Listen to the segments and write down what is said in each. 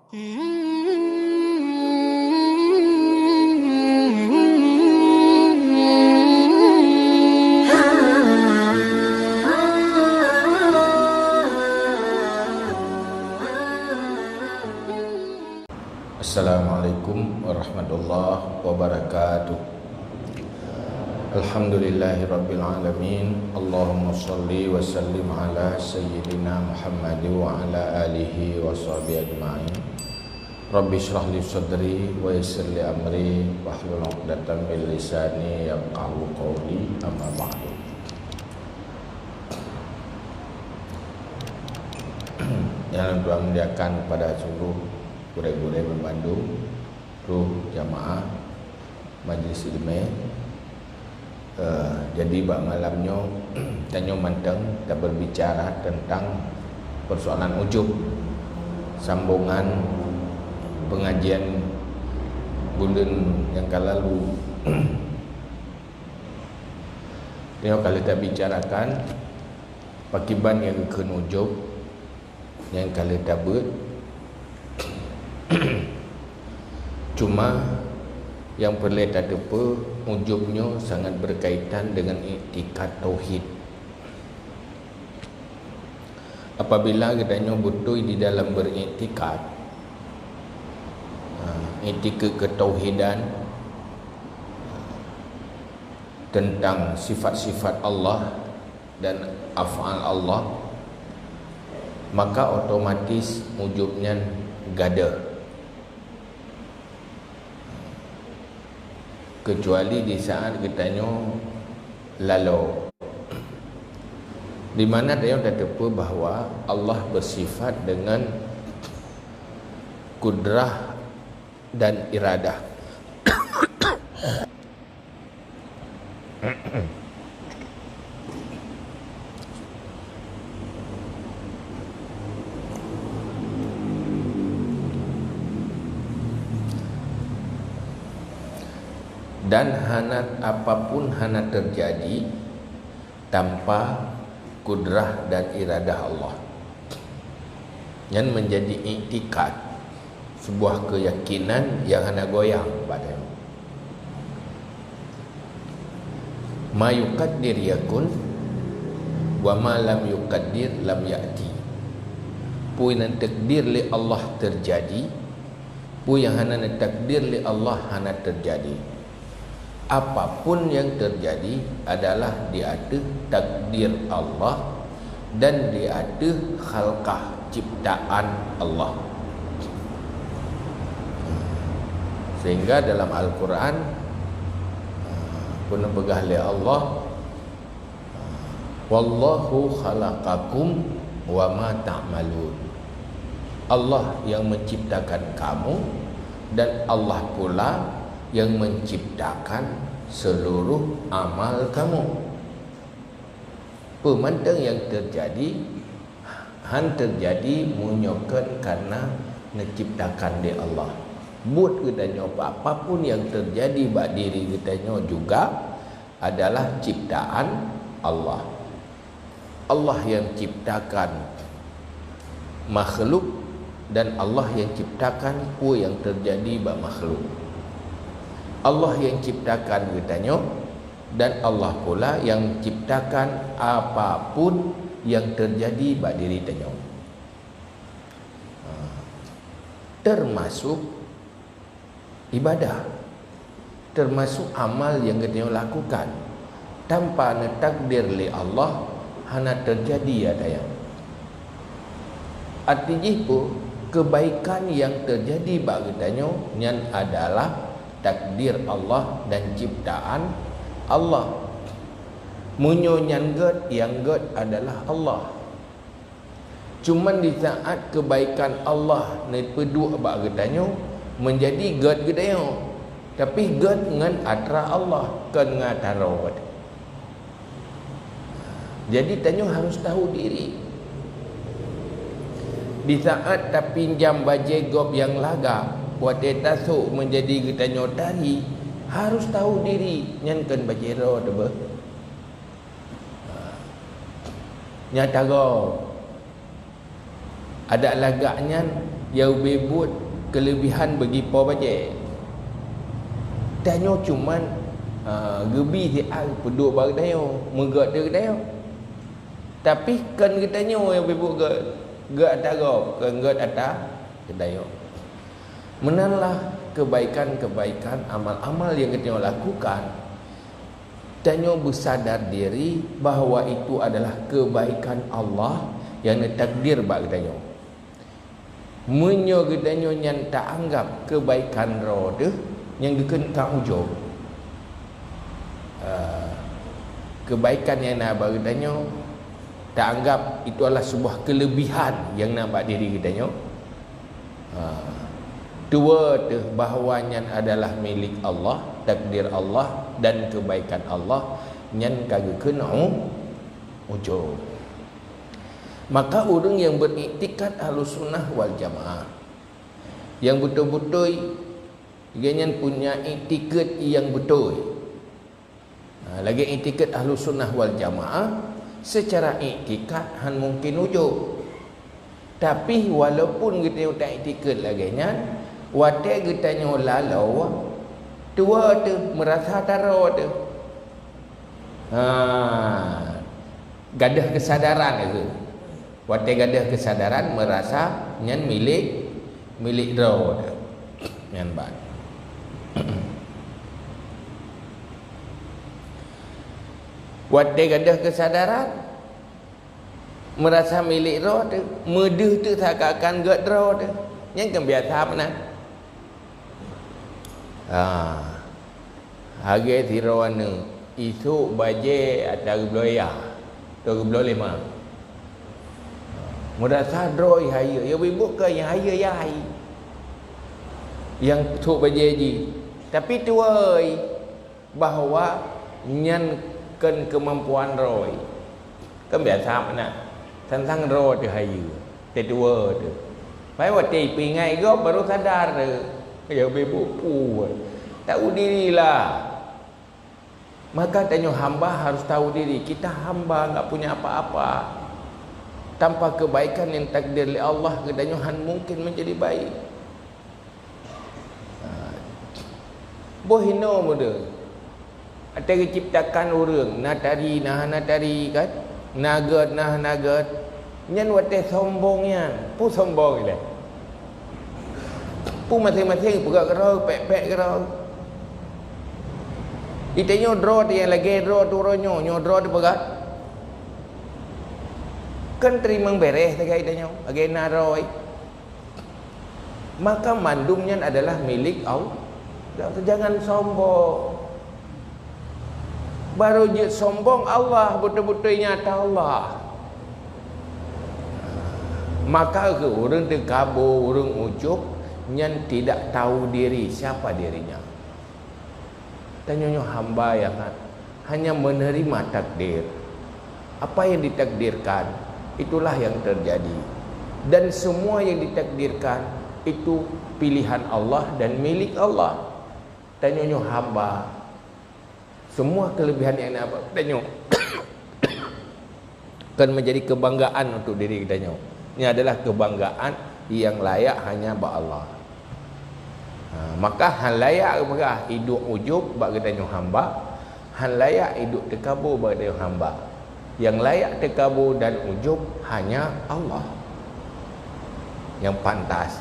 Assalamualaikum warahmatullahi wabarakatuh. Alhamdulillahirabbil alamin. Allahumma shalli wa sallim ala sayyidina Muhammad wa ala alihi wa sahbihi ajma'in. Rabbi shrah li sadri wa yassir li amri wahlul 'uqdatam min lisani yafqahu qawli. Amma ba'du. Yang Tuhan muliakan pada seluruh guru-guru berbandung, ruh jamaah majlis ilmu. Jadi bak malamnya tanya manteng kita berbicara tentang persoalan ujub, sambungan pengajian bulan yang lalu. Tengok kalau kita bicarakan pakiban yang kena ujub yang kalau kita buat. Cuma yang perlu tak apa, ujubnya sangat berkaitan dengan iktikad tauhid. Apabila katanya betul di dalam beriktikad, iktikad ketauhidan tentang sifat-sifat Allah dan af'al Allah, maka otomatis ujubnya gada. Kecuali di saat kitanya lalu, di mana dia terdapat bahawa Allah bersifat dengan kudrah dan iradah. Dan apapun hana terjadi tanpa kudrah dan iradah Allah, yang menjadi iktikad, sebuah keyakinan yang hana goyang padanya. Ma yuqaddir yakun wa ma lam yuqaddir lam ya'ti. Pun yang takdir li Allah terjadi, pun yang hana takdir li Allah hana terjadi. Apapun yang terjadi adalah di atas takdir Allah dan di atas khalqah, ciptaan Allah. Sehingga dalam Al-Quran pun pegah oleh Allah, wallahu khalaqakum wa ma ta'malun. Allah yang menciptakan kamu dan Allah pula yang menciptakan seluruh amal kamu. Pemandang yang terjadi terjadi munyokan karena menciptakan di Allah. Buat kitanya apapun yang terjadi bak diri kitanya juga adalah ciptaan Allah. Allah yang ciptakan makhluk dan Allah yang ciptakan apa yang terjadi bak makhluk. Allah yang ciptakan katanya, dan Allah pula yang ciptakan apapun yang terjadi pada diri tanya. Termasuk ibadah, termasuk amal yang kita lakukan tanpa takdir li Allah hana terjadi ada yang. Artinya pun kebaikan yang terjadi bagi tanya yang adalah takdir Allah dan ciptaan Allah. Munyo yang god adalah Allah. Cuman di saat kebaikan Allah ni pedu abak getanya menjadi god gedanya, tapi god dengan atra Allah kan ngataro. Jadi tanya harus tahu diri. Di saat tak pinjam bajai gob yang laga buat dia tasuk menjadi getanya tari, harus tahu diri nyankan bajero deba. Nyata go ada lagaknya Yang bebut kelebihan bagi po baje. Danyo cuman gebi di al peduk bar danyo, megat dia danyo. Tapi kan gedanyo yang bebut gat ataro, kan gat atas gedanyo. Menalah kebaikan-kebaikan, amal-amal yang kita lakukan, danyo bersadar diri bahawa itu adalah kebaikan Allah yang ditakdir bagi danyo. Menyo gedanyo yang tak anggap kebaikan roh deh yang diken tak ujung. Kebaikan yang nak bagi danyo tak anggap itu adalah sebuah kelebihan yang nampak diri gedanyo. Dua tu bahawanya adalah milik Allah, takdir Allah dan kebaikan Allah yang kagak kena ujung. Maka orang yang beriktikad Ahlussunnah wal Jamaah, yang betul-betul dia punya iktikad yang betul, lagi iktikad Ahlussunnah wal Jamaah, secara iktikad han mungkin ujung. Tapi walaupun kita tak iktikad lagi nya, watak kita nyo lalau tua tu merasa taro tu gadah kesadaran itu. Watak gadah kesadaran merasa nyan milik ro tu nyan ban. Watak gadah kesadaran merasa milik ro tu, medeh tu seakan-akan gad ro tu nyan kan biasa mana. Harga tirawana isu baje atau beloya atau belolema merasa droi haya ya buka yang haya yai yang tu baje ji, tapi tuai bahawa nyan kan kemampuan roi kan biasa mana tentang ro tu haya tetua tu pai wati pingai go baru sadar tu. Ya bebu tahu dirilah. Maka tanya hamba harus tahu diri. Kita hamba enggak punya apa-apa. Tanpa kebaikan yang takdir oleh Allah, kedanyo han mungkin menjadi baik. Bohino muda. Ada ciptakan orang natari natari kan. Nagat. Nyan wate sombongnya. Pu sombong ile. Pu masing-masing pegang kerau, pek-pek kerau. Itanya draw dia lagi draw tu ronyo, draw dia pegang. Kan terima beres dekat itanya, lagi naroi. Maka mandumnya adalah milik Allah. Jangan sombong. Baru je sombong Allah betul-betul nyata Allah. Maka ke orang terkabur, orang ujub yang tidak tahu diri siapa dirinya. Tanya hamba yang hanya menerima takdir. Apa yang ditakdirkan itulah yang terjadi. Dan semua yang ditakdirkan itu pilihan Allah dan milik Allah. Tanya hamba semua kelebihan yang nak tanya akan menjadi kebanggaan untuk diri kita. Ini adalah kebanggaan yang layak hanya bagi Allah. Maka han layak berah hidup ujub bagi kita hamba, han layak hidup terkabur bagi kita hamba. Yang layak terkabur dan ujub hanya Allah yang pantas.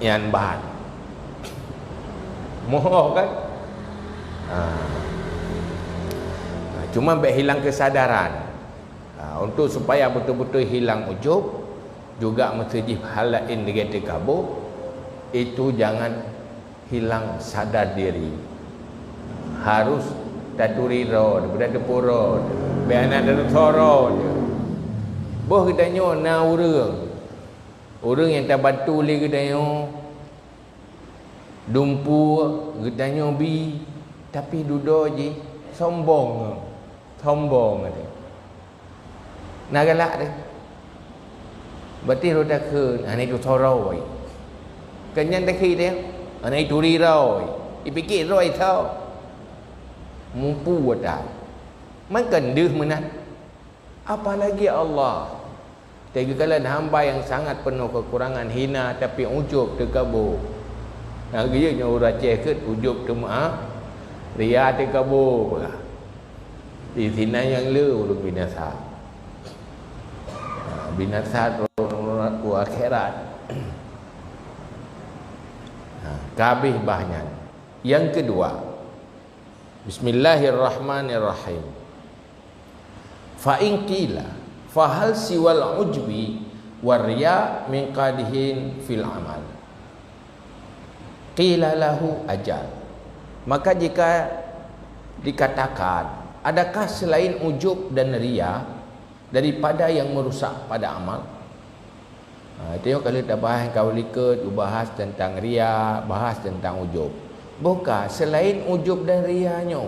Yang bahan moh kan. Cuma hilang kesadaran. Untuk supaya betul-betul hilang ujub, juga mesti halain dengan terkabur, itu jangan hilang sadar diri. Harus taturi ro, berada pura, biana dan soro. Boh kedanyo na orang yang tak batu le kedanyo dumpu kedanyo bi, tapi dudo je sombong ada. Nak galak dia. Berarti roda ke anai tu soroi. Kenyan tak dia. Anai turi roi. Dipikir roi tau. Mumpu ada. Makan deh menan. Apalagi Allah. Tiga kali hamba yang sangat penuh kekurangan, hina tapi ujub terkabur. Dia orang cekut ujub tu ria terkabur pula. Di sini yang lu binasa. Binasa ku akhirat. Kabih bahnya. Yang kedua, Bismillahirrahmanirrahim. Fa in qila fa hal siwal ujbi warya min qadihin fil amal. Qila lahu ajal. Maka jika dikatakan, adakah selain ujub dan riya daripada yang merusak pada amal? Tengok kalau kita bahas kau likat, bahas tentang riya, bahas tentang ujub. Bukan, selain ujub dan riyanya.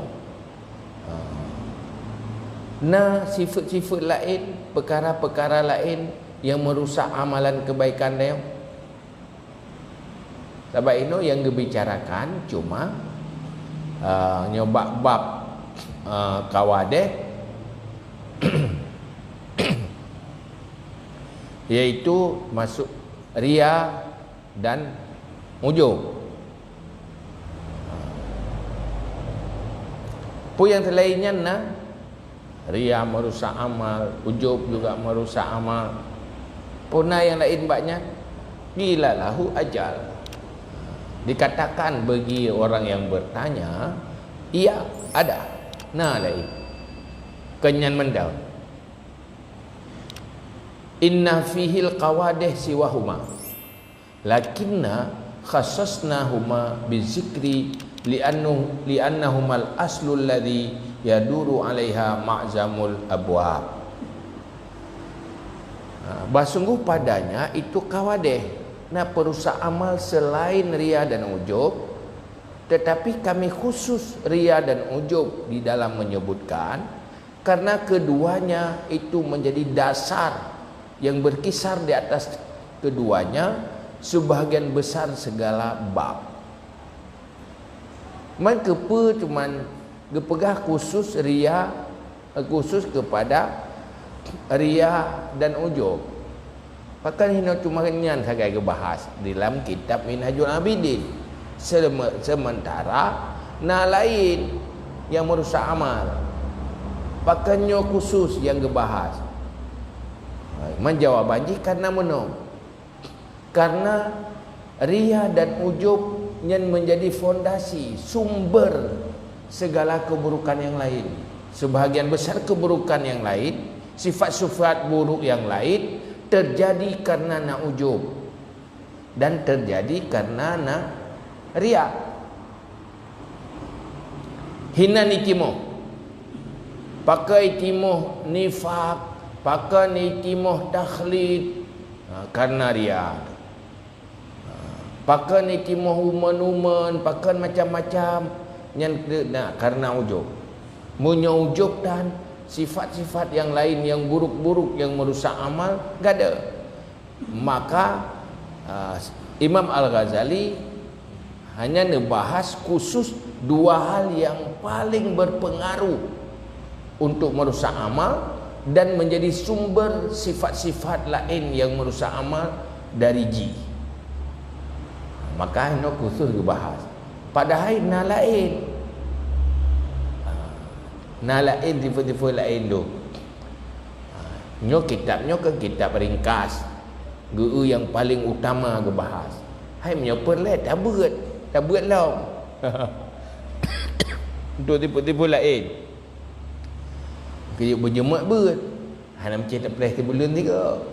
Sifat-sifat lain, perkara-perkara lain yang merusak amalan kebaikan dia. Sebab ini yang dibicarakan cuma nyobak bab kawadeh iaitu masuk riya dan ujub. Pun yang selainnya riya merusak amal, ujub juga merusak amal. Puna yang lain banyak, gila lahu ajal. Dikatakan bagi orang yang bertanya, iya ada. Lain kenyan mendau. Inna fihil qawadih siwahuma lakinna khassasnahuma bizikri li'annahumal aslul ladhi yaduru 'alaiha ma'zamul abwab. Bersungguh padanya itu kawadeh, perusak amal selain riya dan ujub, tetapi kami khusus riya dan ujub di dalam menyebutkan karena keduanya itu menjadi dasar yang berkisar di atas keduanya sebahagian besar segala bab. Maka cuman gepegah khusus riya, khusus kepada riya dan ujub. Pakai hina cuma nyan sagai bahas dalam kitab Minhajul Abidin. Sementara lain yang merusak amal, pakainya khusus yang gebahas. Menjawab banji karena menong. Karena riya dan ujub yang menjadi fondasi, sumber segala keburukan yang lain. Sebahagian besar keburukan yang lain, sifat-sifat buruk yang lain terjadi karena ujub dan terjadi karena riya. Hina ni timoh, pakai timoh nifak, pakai ni timoh takhlid karena riya. Pakai ni timoh uman-uman, pakai macam-macam yang karena ujub. Punya ujub dan sifat-sifat yang lain yang buruk-buruk yang merusak amal gak ada. Maka Imam Al-Ghazali hanya membahas khusus dua hal yang paling berpengaruh untuk merusak amal dan menjadi sumber sifat-sifat lain yang merusak amal dari ji. Maka ini khusus dibahas. Padahal lain tipe-tipe lain tu. Nyo kitabnya ke kitab ringkas. Guru yang paling utama ke bahas. Hai menyo perlet tak buat lah. Untuk tipe-tipe lain. Kerja berjemaat berat. Hana macam tak pelas sebelum tiga.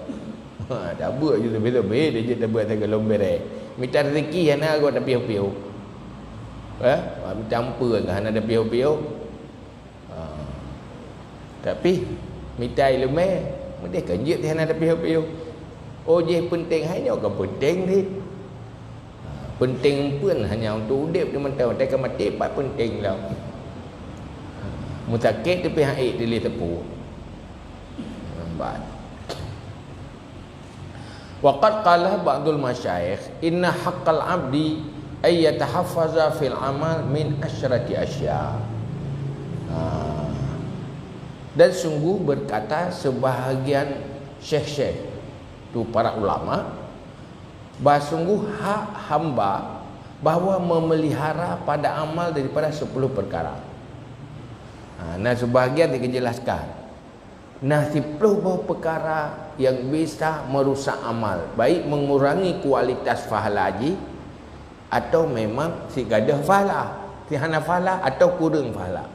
Tak buat je sampai dia je tak buat tak lomber. Minta rezeki hana aku tak piau-piau. Campur kan hana ada piau-piau. Tapi minta ilmu dia kerja hana ada piau-piau. Oh je penting hanya ke penting ni. Penting pun hanya untuk udip dia mentau tak mati pak penting lah. Mutakid tu pihak dia tepu. Nampak. Waqad qala ba'dul masyayikh inna haqqal 'abdi ay yatahaffaza fil amal min asyrati asya. Dan sungguh berkata sebahagian syekh-syekh tu para ulama, bersungguh hak hamba bahawa memelihara pada amal daripada 10 perkara. Nah, sebahagian dijelaskan. Nah, 10 perkara yang bisa merusak amal, baik mengurangi kualitas pahala haji atau memang si gadah pahala, si hana pahala atau kurang pahala.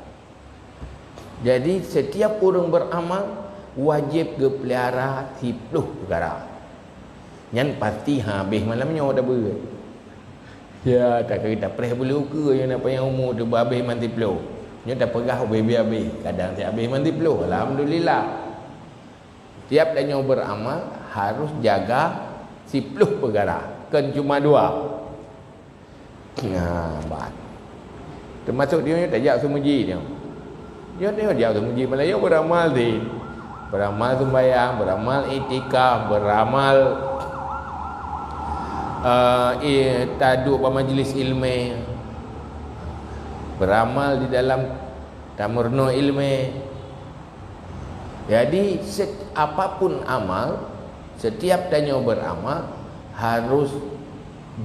Jadi setiap orang beramal wajib ke pelihara 10 perkara. Yang pasti habis malamnya dah berat. Ya, tak kita perih boleh ukur yang nak payah umur tu habis mandi peluh. Nya tak perah habis. Kadang tak habis mandi peluh. Alhamdulillah. Tiap dan yang beramal harus jaga 10 perkara. Kan cuma 2. Nah, baik. Termasuk dia tak jauh semuji dia. Dia tengok jauh semuji Melayu beramal di. Beramal sembahyang, beramal itikaf, beramal taduk majlis ilmu, beramal di dalam tamurno ilmu. Jadi apapun amal, setiap tanya beramal harus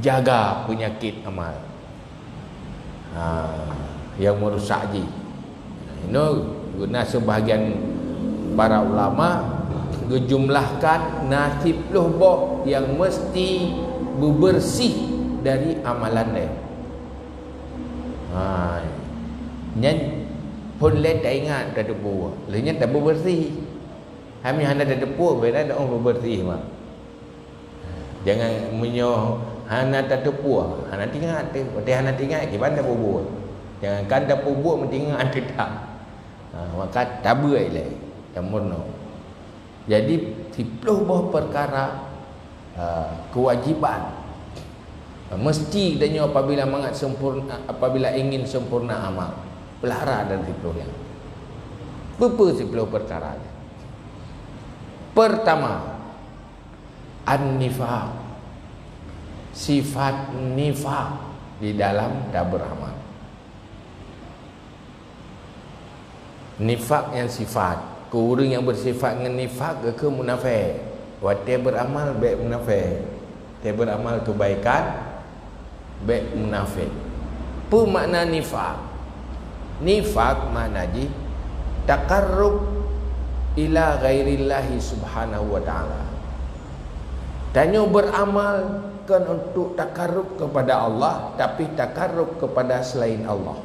jaga penyakit amal yang merusak haji. Ini guna sebahagian para ulama gejumlahkan nasib loh yang mesti bersih dari amalan dia. Nyan pun le tak ingat tak depu. Lenya tak bersih. Kami hanya ada depu beda ada orang bersih mah. Jangan menyo hana tak depu. Hana ingat tu. Pati hana ingat ke bandar bubuh. Jangan kan tak bubuh mesti ingat tak. Maka tabai le. Tamurno. Jadi 10 perkara kewajiban mesti danyo apabila apabila ingin sempurna amal, pelihara dan 10 yang berapa 10 perkara. Pertama, an-nifaq, sifat nifaq di dalam tak beramal. Nifaq yang sifat, orang yang bersifat dengan nifaq ke munafik. Waktu beramal baik munafik. Dia beramal kebaikan baik munafik. Apa makna nifaq? Nifaq makna ji taqarrub ila ghairillahi subhanahu wa ta'ala. Tanya beramal kan untuk taqarrub kepada Allah, tapi taqarrub kepada selain Allah.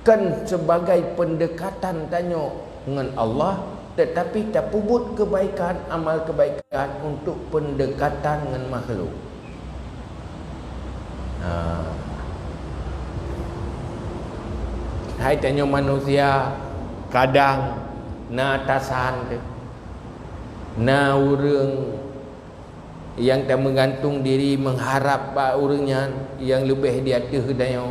Kan sebagai pendekatan tanya dengan Allah, tetapi tak puput kebaikan, amal kebaikan untuk pendekatan dengan makhluk. Hai tanya manusia kadang na atasan tu, na orang yang tak menggantung diri mengharap orangnya yang lebih di atas daya.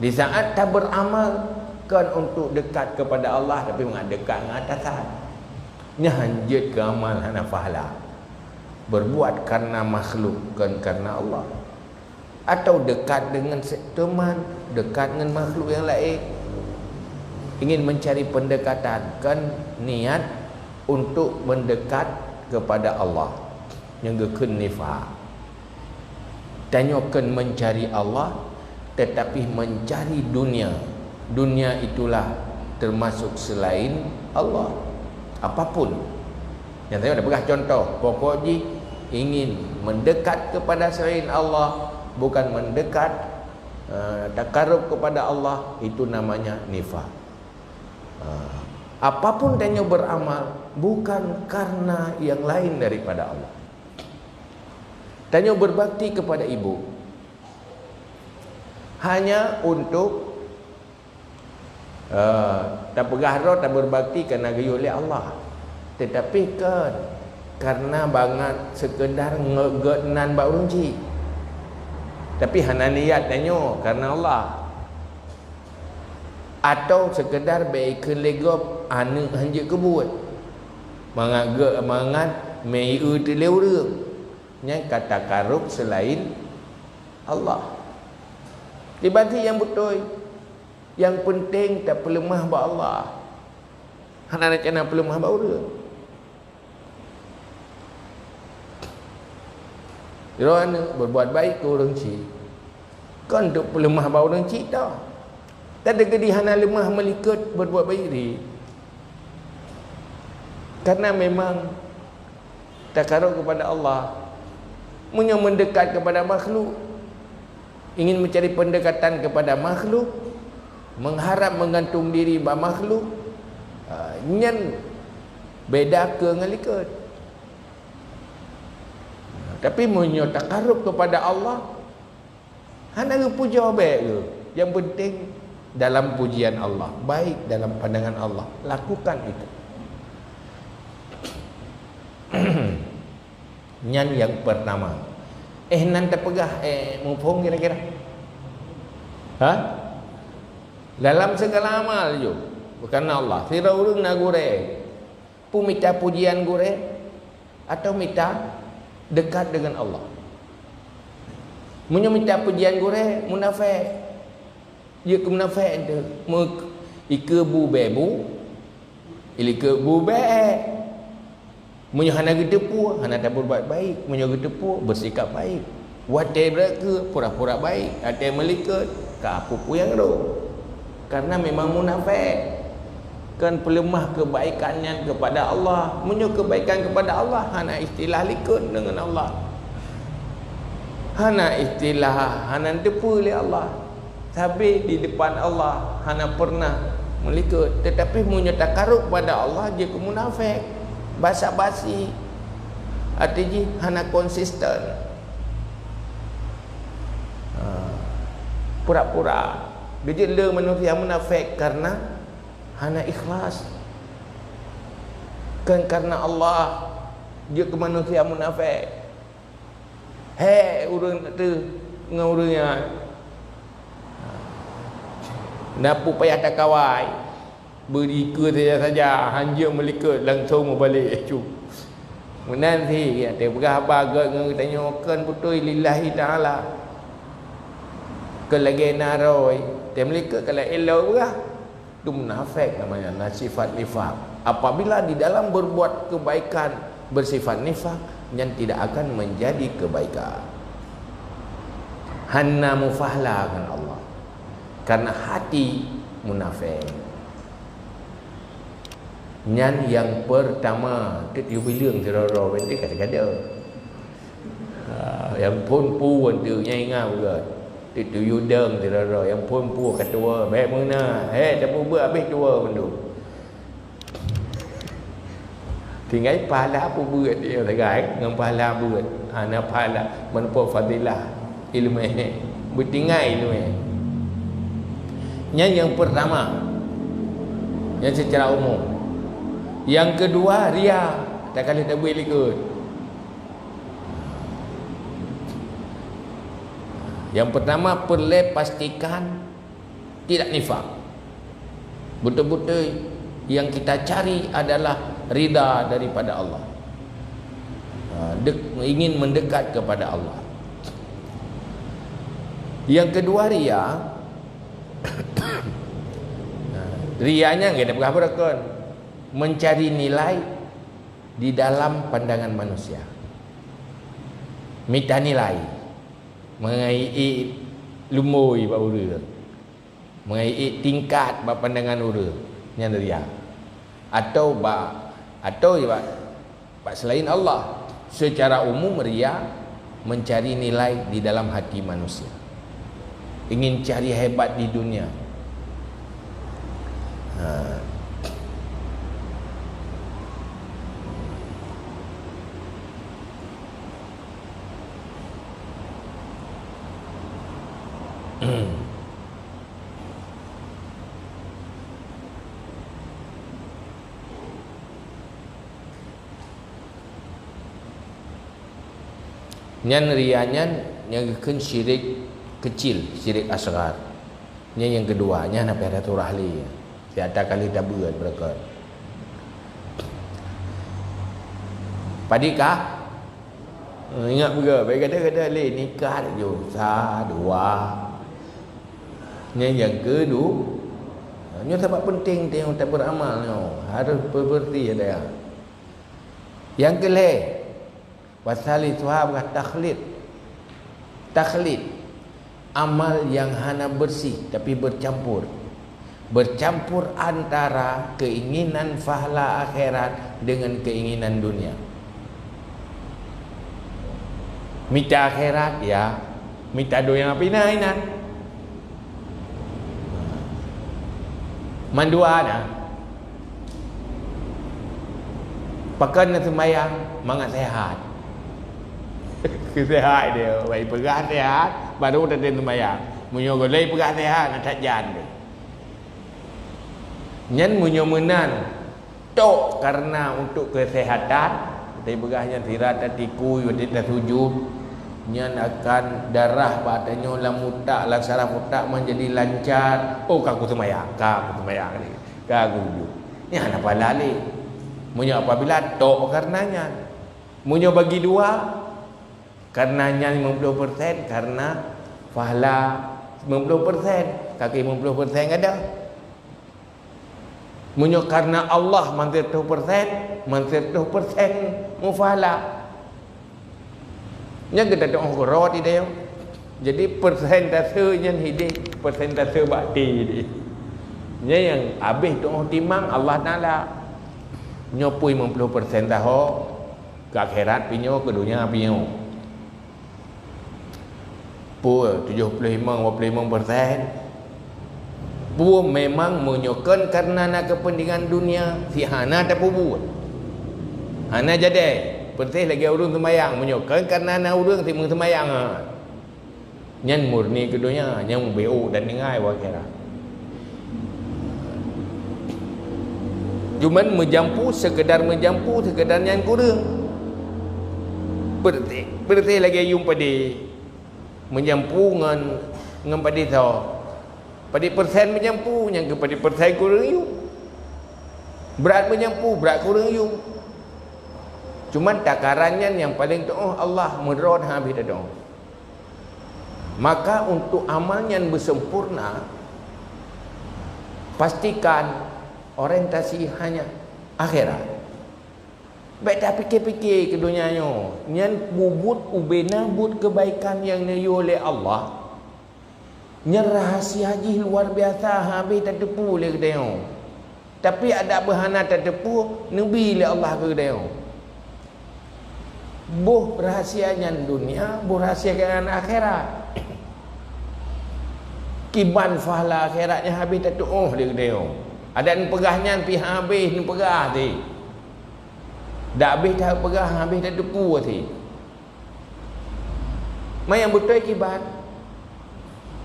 Di saat tak beramal kan untuk dekat kepada Allah, tapi mengadekat dengan atasan. Nyanjut ke amal hana pahala. Berbuat karena makhluk kan karena Allah. Atau dekat dengan teman, dekat dengan makhluk yang lain. Ingin mencari pendekatan, kan niat untuk mendekat kepada Allah. Yang gekun nifaq. Tanyakan mencari Allah, tetapi mencari dunia. Dunia itulah termasuk selain Allah. Apapun. Yang saya dah pegang contoh. Pokoknya ingin mendekat kepada selain Allah, bukan mendekat takarub kepada Allah, itu namanya nifaq. Apapun tanya beramal bukan karena yang lain daripada Allah. Tanya berbakti kepada ibu hanya untuk tak bergahra, tak berbakti kerana gayu oleh Allah, tetapi kan karena banget sekedar ngegenan bak runci, tapi hana niat tanya karena Allah, atau sekedar baik kelegop anu hanjik kebut mangat mei teleur nya kata karub selain Allah. Dibagi yang betul, yang penting tak pelemah ba Allah. Hana nak cana pelemah baura. Kerana berbuat baik ke orang cik. Kan untuk pelemah bau orang cik dah. Tak ada gedi hana lemah melikat berbuat baik ni. Karena memang takaruk kepada Allah, punya mendekat kepada makhluk, ingin mencari pendekatan kepada makhluk, mengharap menggantung diri pada makhluk, nyen beda ke ngalikat. Tapi punya takaruk kepada Allah, hana puja baik ke. Yang penting dalam pujian Allah, baik dalam pandangan Allah, lakukan itu. Nyan yang pertama. Nan terpegah mumpung kira-kira. Dalam segala amal je. Bukan Allah. Sira urang nak gure. Pu minta pujian gure atau minta dekat dengan Allah. Munyo minta pujian gure munafik. Dia ke munafik tu. Ike bu bebu. Ilike bu be. Munyo hana gedepu, hana tak berbuat baik. Munyo gedepu, bersikap baik. Watai beraka, pura-pura baik. Ada melikat, ke apa-apa yang tu. Karena memang munafik. Kan pelemah kebaikannya kepada Allah. Munyo kebaikan kepada Allah, hana istilah likat dengan Allah. Hana istilah, hana depu oleh Allah. Tapi di depan Allah, hana pernah melikat. Tetapi munyo takaruk pada Allah, dia ke munafik. Basa-basi, artinya hana konsisten, pura-pura. Dia manusia munafik karena hana ikhlas. Kan karena Allah dia ke manusia munafik. Urang tu dengan urangnya napu payah tak kawai. Beri ke saja hanja melikat langsung balik cu. Menan si dia berah bagat dengan tanya kan betul lillahi taala. Ke lagi naroi, dia melikat kalau elok berah. Tu munafik namanya, sifat nifak. Apabila di dalam berbuat kebaikan bersifat nifak, yang tidak akan menjadi kebaikan. Hanna mufahla kan Allah. Karena hati munafik. Nyan yang pertama tu bilang teroro nanti kata-kata. Yang pun puan tu nyai ngau ke. Tu yudeng teroro yang pun pu ketua baik mana. Tak buat habis tua pun tu. Tinggal pahala apa buat dia tegai dengan pahala buat. Ana pahala menepuk fadilah ilmu bertinggal ilmu. Nyan yang pertama. Yang secara umum. Yang kedua ria, tak kali tak boleh ikut. Yang pertama perlu pastikan tidak nifak. Betul-betul yang kita cari adalah ridha daripada Allah. Ingin mendekat kepada Allah. Yang kedua ria. Rianya enggak ada berapa kan? Mencari nilai di dalam pandangan manusia. Minta nilai mengenai lumui pak ura, mengenai tingkat pak pandangan ura yang ria, atau pak selain Allah. Secara umum ria mencari nilai di dalam hati manusia, ingin cari hebat di dunia. Nyan rianya nyagakeun syirik kecil, syirik asghar. Yang kedua nya na peratur ahli. Tiada kali dah berat berkat. Padikah? Ingat juga, baik kata le nikah je. Dua. Yang kedua Nyo sebab penting tengok tak beramal nyo. Harus berberti ada. Yang kelih wasali suhab takhlid. Takhlid amal yang hana bersih tapi bercampur. Bercampur antara keinginan pahala akhirat dengan keinginan dunia. Minta akhirat ya, minta dunia pinainan. Mandua ada. Pakai nak sembahyang, mangat sehat. Kesehat dia, baik perah sehat, baru dah sembahyang. Munyo golai perah sehat nak tak jan dia. Nyan munyo menan tok karena untuk kesehatan, tapi berahnya sirat tiku yudit sujud. Nyan akan darah badannya lamutak laksana mutak menjadi lancar. Oh kaku sembahyang ni. Kaku wujud. Ni apa lali? Munyo apabila tok karenanya. Munyo bagi dua karenanya 50% karena pahala 50%, kaki 50% ada. Munyo karena Allah 100%, 100% mufahala. Yang kita doa korot dia. Jadi persentasenya hidup, persentase bakti dia. Nya yang habis doa timang Allah Taala. Nyopui 50% tahu ke akhirat pinyo ke dunia pinyo. Pu 75-85%. Pu memang menyokan karena nak kepentingan dunia. Si hana tak buat. Hana jadi pertih lagi urung sembahyang menyokan karena nak urung si mung sembahyang. Nyan murni ke dunia, nyan BO dan dengai wakira. Cuman menjampu sekedar nyan kurang. Pertih lagi yung padi menjampu ngan padi tau. Padi persen menyampu yang ke padi persen kurang yung. Berat menyampu, berat kurang yung. Cuman takarannya yang paling tu Allah merod habis dah. Maka untuk amalnya yang bersempurna, pastikan orientasi hanya akhirat. Baik tak fikir-fikir ke dunianya. Yang bubut ubena but kebaikan yang niyu oleh Allah. Yang rahsia haji luar biasa habis tak tepu oleh kedai. Tapi ada berhana tak tepu nabi oleh Allah ke kedai. Buh rahasianya dunia, buh rahasianya akhirat. Kiban fahala akhiratnya habis tak tepu oleh kedai. Ada ni pegahnya pi habis ni pegah ti. Dak habis tak pegah habis tak tepu ti. Mai yang betul kiban.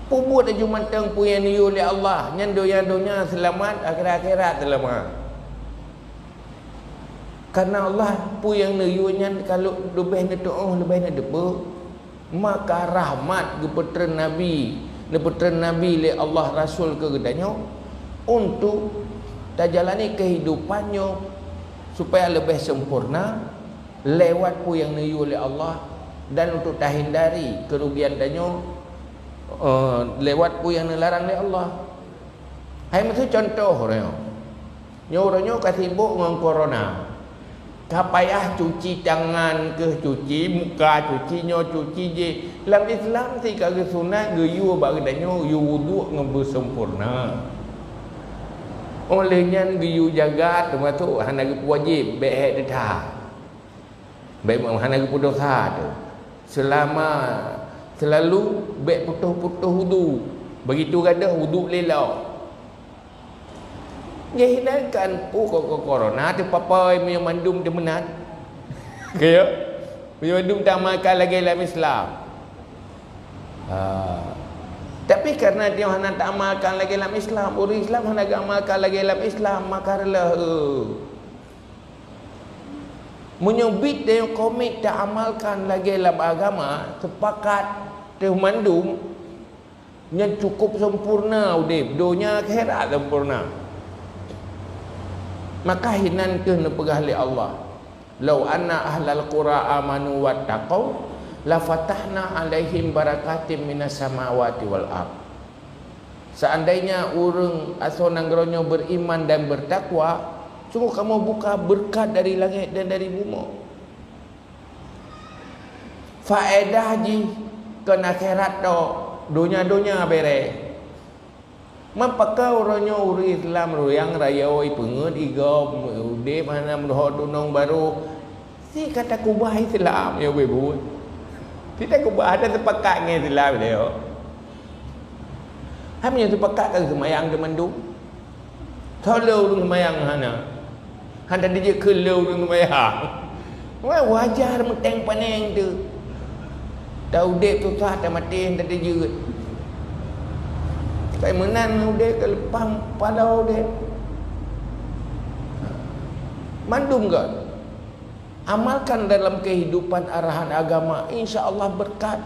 Pubut aja mantang pu yang niu oleh Allah. Nyan donya selamat, akhirat selamat. Karena Allah pu yang niu nyan kalau lebih nak doa lebih nak depa, maka rahmat kepada Nabi, le Allah Rasul ke gedanya untuk jalani kehidupannya supaya lebih sempurna lewat pu yang niu oleh Allah dan untuk hindari kerugian danyo lewat pu yang dilarang oleh Allah. Hai macam contoh orangnya. Nyoranya kasibuk dengan corona. Kapayah cuci tangan ke cuci muka, cuci je. Dalam Islam si kagak sunat geyu bagdanyo yu wudu ngebus sempurna. Olehnya geyu jaga termasuk hana wajib baik dah. Baik hana dosa tu. Selama selalu baik putus-putus wudu. Begitu kada wudu lela. Dia hindarkan corona tu papai punya mandum dia menat. Kaya punya mandum tak makan lagi dalam Islam. Tapi karena dia hendak tak amalkan lagi dalam Islam, orang Islam hendak amalkan lagi dalam Islam, maka rela. Menyubit dia komit tak amalkan lagi dalam agama, sepakat dia mandum yang cukup sempurna udip, dunia akhirat sempurna. Maka hinan ke nepegah li Allah. Lau anna ahlal qura amanu wattaqau la fatahna alaihim barakatim minas samawati wal ard. Seandainya orang asal nangronyo beriman dan bertakwa, sungguh kamu buka berkat dari langit dan dari bumi. Faedah ji ke akhirat tu dunia-dunia bere. Mapakah orangnya orang Islam yang raya oi pengen igau ude mana mendoh dunong baru. Si kata kubah Islam ya bebu. Tidak kubah ada sepakat dengan Islam dia. Hamnya sepakat ke semayang ke mandu. Tolong dengan semayang hana. Handa dia kelau dengan semayang. Wah wajar menteng paneng tu. Tahu dek tu tak ada mati hendak dia jeut. Kai menan dek ke lepang palau dek. Mandum ke? Amalkan dalam kehidupan arahan agama, insya-Allah berkat.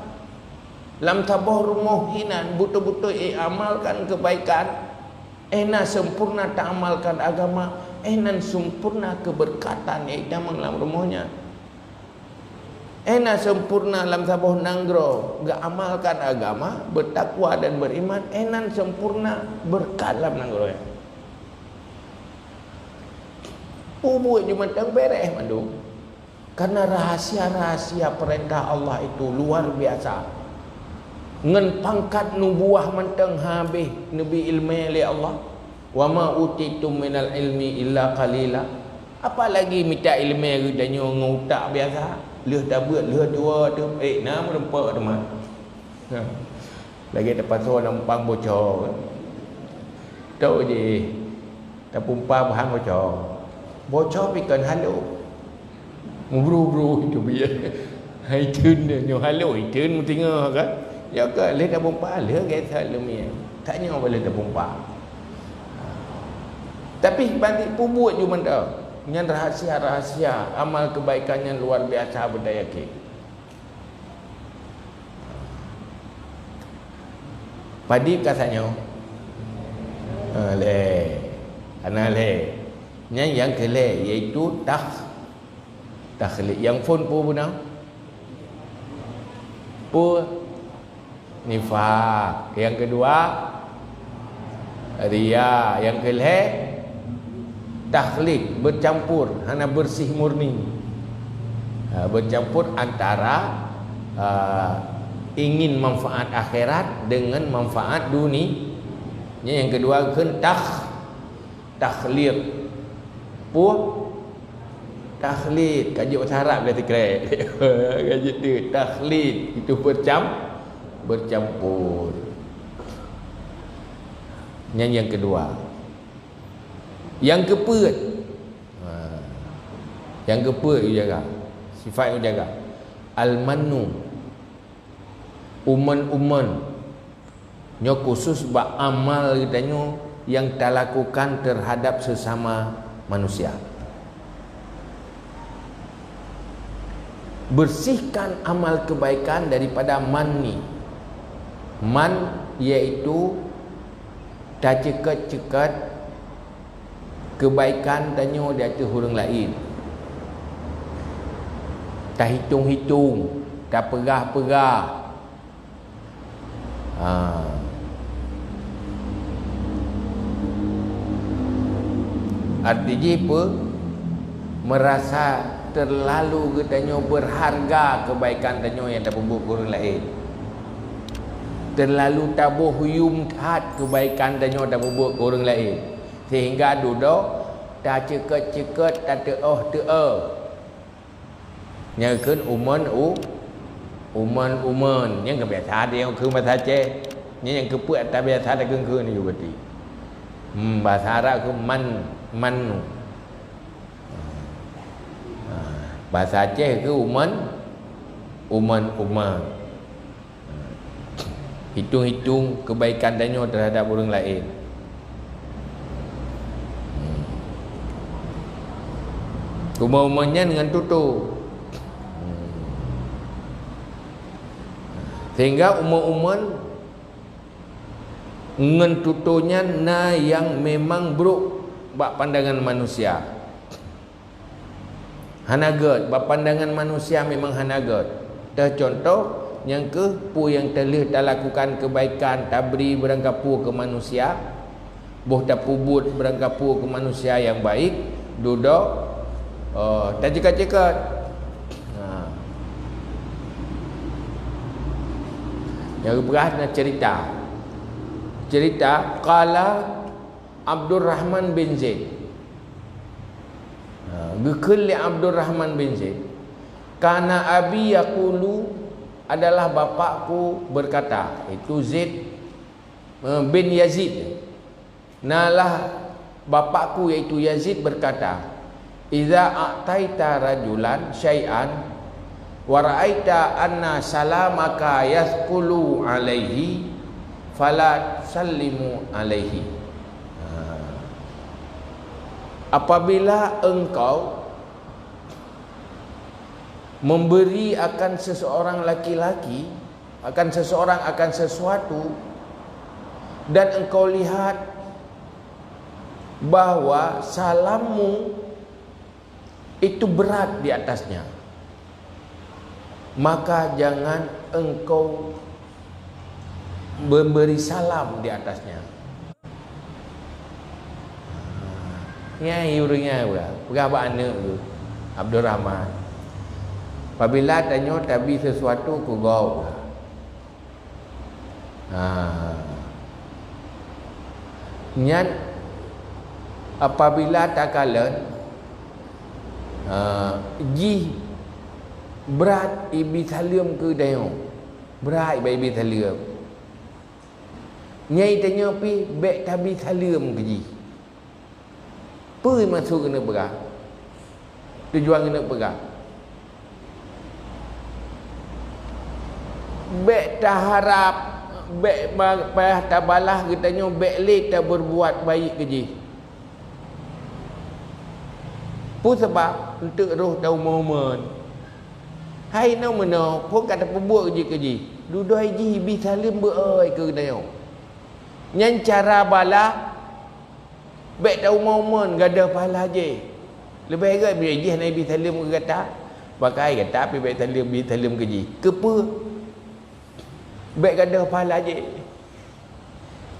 Lam tabah rumuhinan betul-betul amalkan kebaikan. Ena sempurna tak amalkan agama, enan sempurna keberkatan iaitu dalam rumahnya. Ena sempurna lam tabah nanggro, gak amalkan agama, bertakwa dan beriman, enan sempurna berkat dalam nanggro. Buat cuma tang beres mandu. Karena rahasia-rahasia perintah Allah itu luar biasa. Ngan pangkat nubuah mentang habis nabi ilmu oleh Allah. Wa ma utitum minal ilmi illa qalila. Apalagi minta ilmu danyo ngutak biasa. Leh dah buat leh dua tu. Nama rempak tu mah. Lagi dapat so nampang bocor. Tahu je. Tak pumpa bahang bocor. Bocor pikan halu. Bro itu biar. Hai tun nyo halu tun tengah kan. Ya ke le dah pompa le kata lumia. Taknya boleh dah pompa. Tapi bantik pubut je menda. Dengan rahasia-rahasia amal kebaikan yang luar biasa berdaya ke. Padi katanya. Le. Ana le. Yang kele iaitu takhlid. Yang pun benar. Nifaq. Yang kedua riya. Yang kelih takhlid, bercampur, hanya bersih murni. Bercampur antara ingin manfaat akhirat dengan manfaat dunia. Yang kedua kan takhlid. Takhlid kaji bahasa Arab berarti keren. Kaji tu takhlid itu bercampur. Yang kedua. Yang keempat. Yang keempat you jaga. Sifat you jaga. Al-mannu. Uman. Nyo khusus buat amal katanya yang tak lakukan terhadap sesama manusia. Bersihkan amal kebaikan daripada manni. Man iaitu tak cekat-cekat kebaikan tanya di atas orang lain. Tak hitung-hitung, tak perah-perah. Artinya apa? Merasa terlalu katanya berharga kebaikan tanya yang tak berbuat orang lain. Terlalu tabuh huyum hat kebaikan tanya tak berbuat orang lain. Sehingga duduk tak cekat-cekat tak te'ah. Yang kan uman yang kebiasa dia yang ke bahasa Aceh. Yang keput tak biasa tak ke ni juga berarti. Bahasa Arab ke man. Bahasa Aceh ke uman. Hitung-hitung kebaikan danyo terhadap orang lain. Umumnya dengan tutu. Sehingga umum dengan tutunya na yang memang buruk bak pandangan manusia. Hanagat bak pandangan manusia memang hanagat. Contoh yang ke pu yang telah dah lakukan kebaikan tabri berangkapu ke manusia boh tapubut berangkapu ke manusia yang baik duduk tak cekat-cekat yang berat nak cerita qala Abdul Rahman bin Zaid gekul li Abdul Rahman bin Zaid kana abi yaqulu adalah bapakku berkata itu Zaid bin Yazid nalah bapakku iaitu Yazid berkata idza a'taita rajulan syai'an wa ra'aita anna salamaka yasqulu alaihi fala sallimu alaihi. Apabila engkau memberi akan seseorang laki-laki akan sesuatu dan engkau lihat bahawa salammu itu berat di atasnya, maka jangan engkau memberi salam di atasnya. Nyai urangnya berapa anak tu Abdul Rahman. Apabila tanya tabi sesuatu ku gau. Nyan apabila takalan ji berat ibi salim ke dayo berat ibi salim nyai tanya pi bek tabi salim ke ji apa masuk kena berat tujuan kena berat bek tak harap bek payah tak balah katanya bek le tak berbuat baik ke ji pun sebab untuk roh tahu momen hai no meno pun kata pembuat je ke ji duduk ji bi salim beoi ke dayo nyan cara bala bek tahu momen gada pahala je lebih agak bi ji nabi salim kata pakai kata pi bek salim bi salim ke ji kepa bek gada pahala je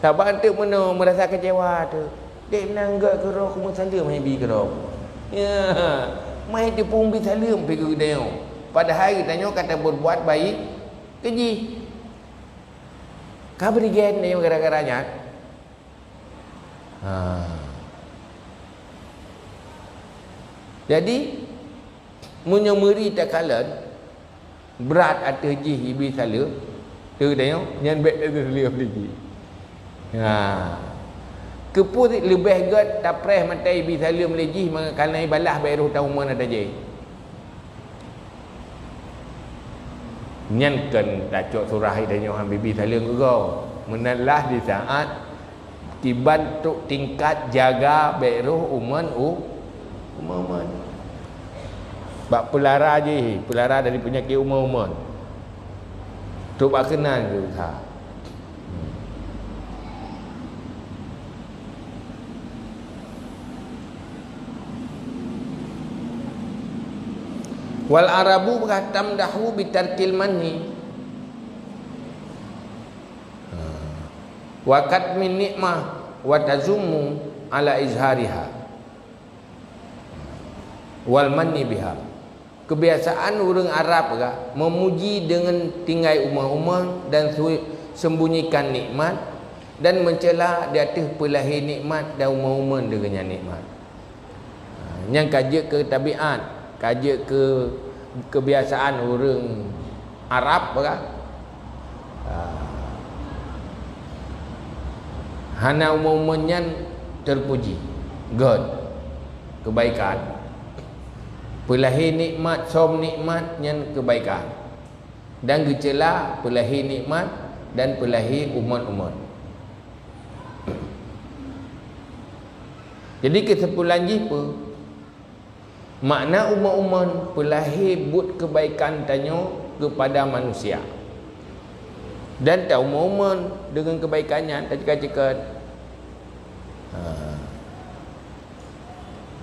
sabar untuk meno merasa kecewa tu dek menanggak ke roh ku salim hai bi ke roh ya mai dia pun bi salim pi ke dayo padahal tanya kata berbuat baik keji kabri gen ni gara-garanya jadi menyemeri takalan berat atas ji ibi salim tu tanya nyan bet tu salim lagi keput lebih god tapreh matai bi salim lagi kerana balah baru tahu mana ada je nyankan dacok surah idanya orang bibi salim kau menalah di saat dibantu tingkat jaga beruh uman bak pelara je pelara dari penyakit uman tu bak kenal ke wal arabu berkatam dahu bitarkil manni wa katmin nikmah wa tazummu ala izhariha wal manni biha. Kebiasaan orang Arab memuji dengan tinggai umar-umar dan sembunyikan nikmat dan mencela di atas pelahi nikmat dan umar-umar dengan nikmat. Yang kaji ke tabiat, kaji ke kebiasaan orang Arab hana umumnya terpuji God kebaikan pelahi nikmat som nikmat yang kebaikan dan gecela pelahi nikmat dan pelahi umat-umat. Jadi kesimpulan jipa makna umat-umat pelahi but kebaikan tanya kepada manusia dan tahu momen dengan kebaikannya tak cekat-cekat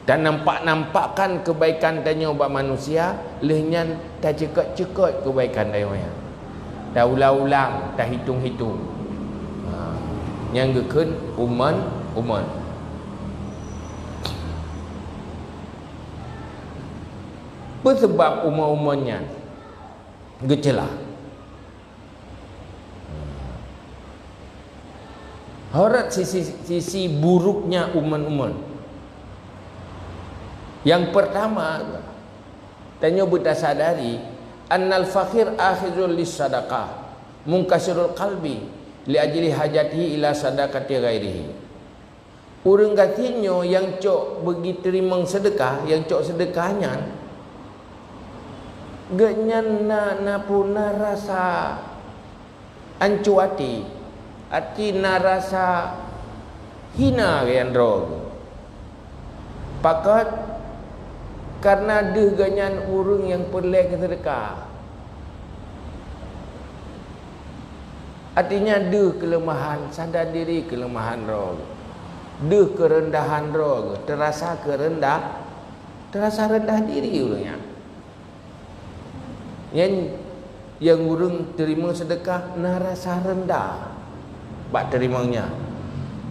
dan nampak-nampakkan kebaikan tanya buat manusia lehnya tak cekat-cekat kebaikan tanya dah ulang-ulang, dah hitung-hitung. Yang gekun uman. Apa sebab uman-umannya gecelah? Horat sisi buruknya uman-uman. Yang pertama, tanya berdasar dari annal fakir akhirul lis sadaqah munkasirul qalbi li ajli hajatihi ila sadaqati ghairihi. Urang gatinyo yang cok bagi terima sedekah, yang cok sedekahnya genyan na puna rasa ancu hati narasa hina yang rog pakat karena deh ganyan urang yang perlek sedekah. Artinya deh kelemahan, sadar diri kelemahan rog, deh kerendahan rog, terasa rendah diri urangnya. Yang urang terima sedekah narasa rendah bak terimanya,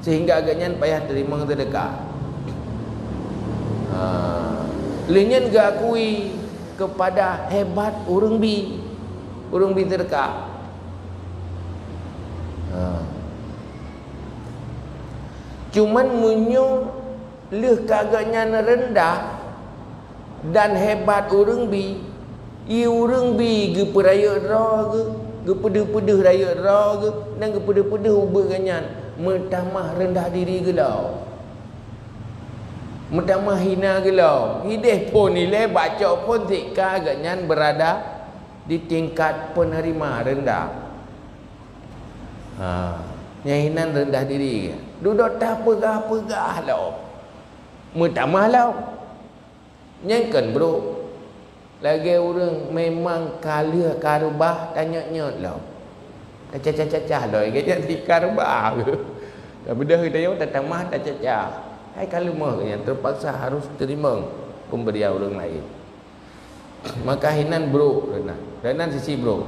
sehingga agaknya payah terima sedekah. Lenyen gakui kepada hebat urang bi sedekah. Cuman munyo leh kagaknya rendah dan hebat urang bi, urang bi ge peraya ra ge pedeh-pedeh raya ra ge dan ge pedeh-pedeh ubah ganyan metamah rendah diri gelau, metamah hina gelau. Hideh pun nilai baca pun tika ganyan berada di tingkat penerima rendah. Nyahinan rendah diri, duduk tak pegah-pegah lau, metamah lau. Nyangkan bro, lagi orang memang kalia karubah tanya-nya lau, cacah-cacah lau, dia di karubah ke, tapi dah dia datang mah cacah. Hai kalau mah yang terpaksa harus terima pemberian orang lain. Maka hinan bro, renan sisi bro.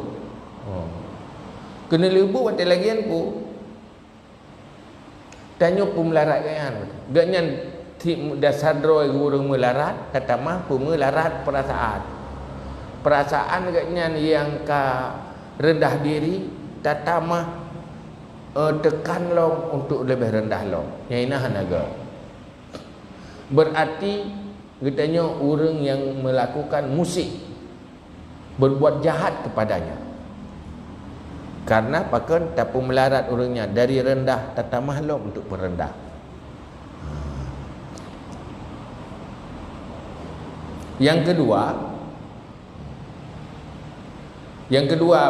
Kena lebu waktu lagian ku tanya pemelarat ganyan dasar droi urang melarat kata mah pemelarat perasaan ganyan yang ka rendah diri tata mah tekan long untuk lebih rendah long nyainahan aga. Berarti katanya orang yang melakukan musik berbuat jahat kepadanya. Karena pakan tapu melarat orangnya dari rendah tata makhluk untuk merendah. Yang kedua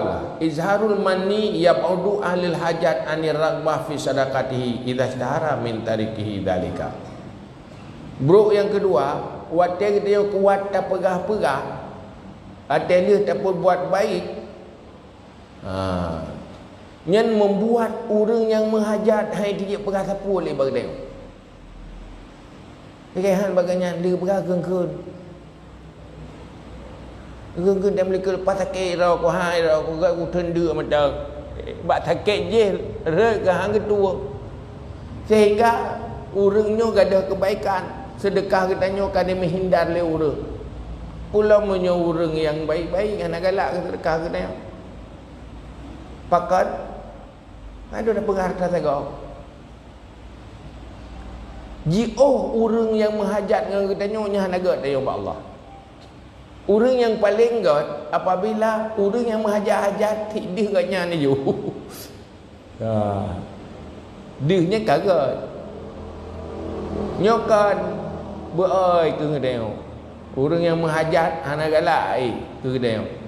apa? Izharul manni yab'udu ahlil hajat anir raghbah fi sadaqatihi idza ishtahara min tarikihi dzalika. Bro yang kedua, waktu dia kuat tak pegah-pegah, ada dia tak buat baik. Yang membuat orang yang menghajat hai dia pegah sapu oleh bagi dia. Kehan baganya dia pegah gengkeun. Gengkeun dia boleh lepas sakit rau ko hai rau ko gak tenda mata. Bak sakit je re ke hang ketua. Sehingga orangnya gadah kebaikan, sedekah katanya kan dia menghindar le orang. Pula menyo orang yang baik-baik anak galak sedekah katanya. Pakat ada dah pengharta sagau. Jioh orang yang menghajat dengan katanya nya naga tayo ba Allah. Orang yang paling god apabila orang yang menghajat-hajat dia katnya ni yo. Dihnya kagak. Nyokan beoi ke ngedeo. Orang yang menghajat anak galak ke ngedeo.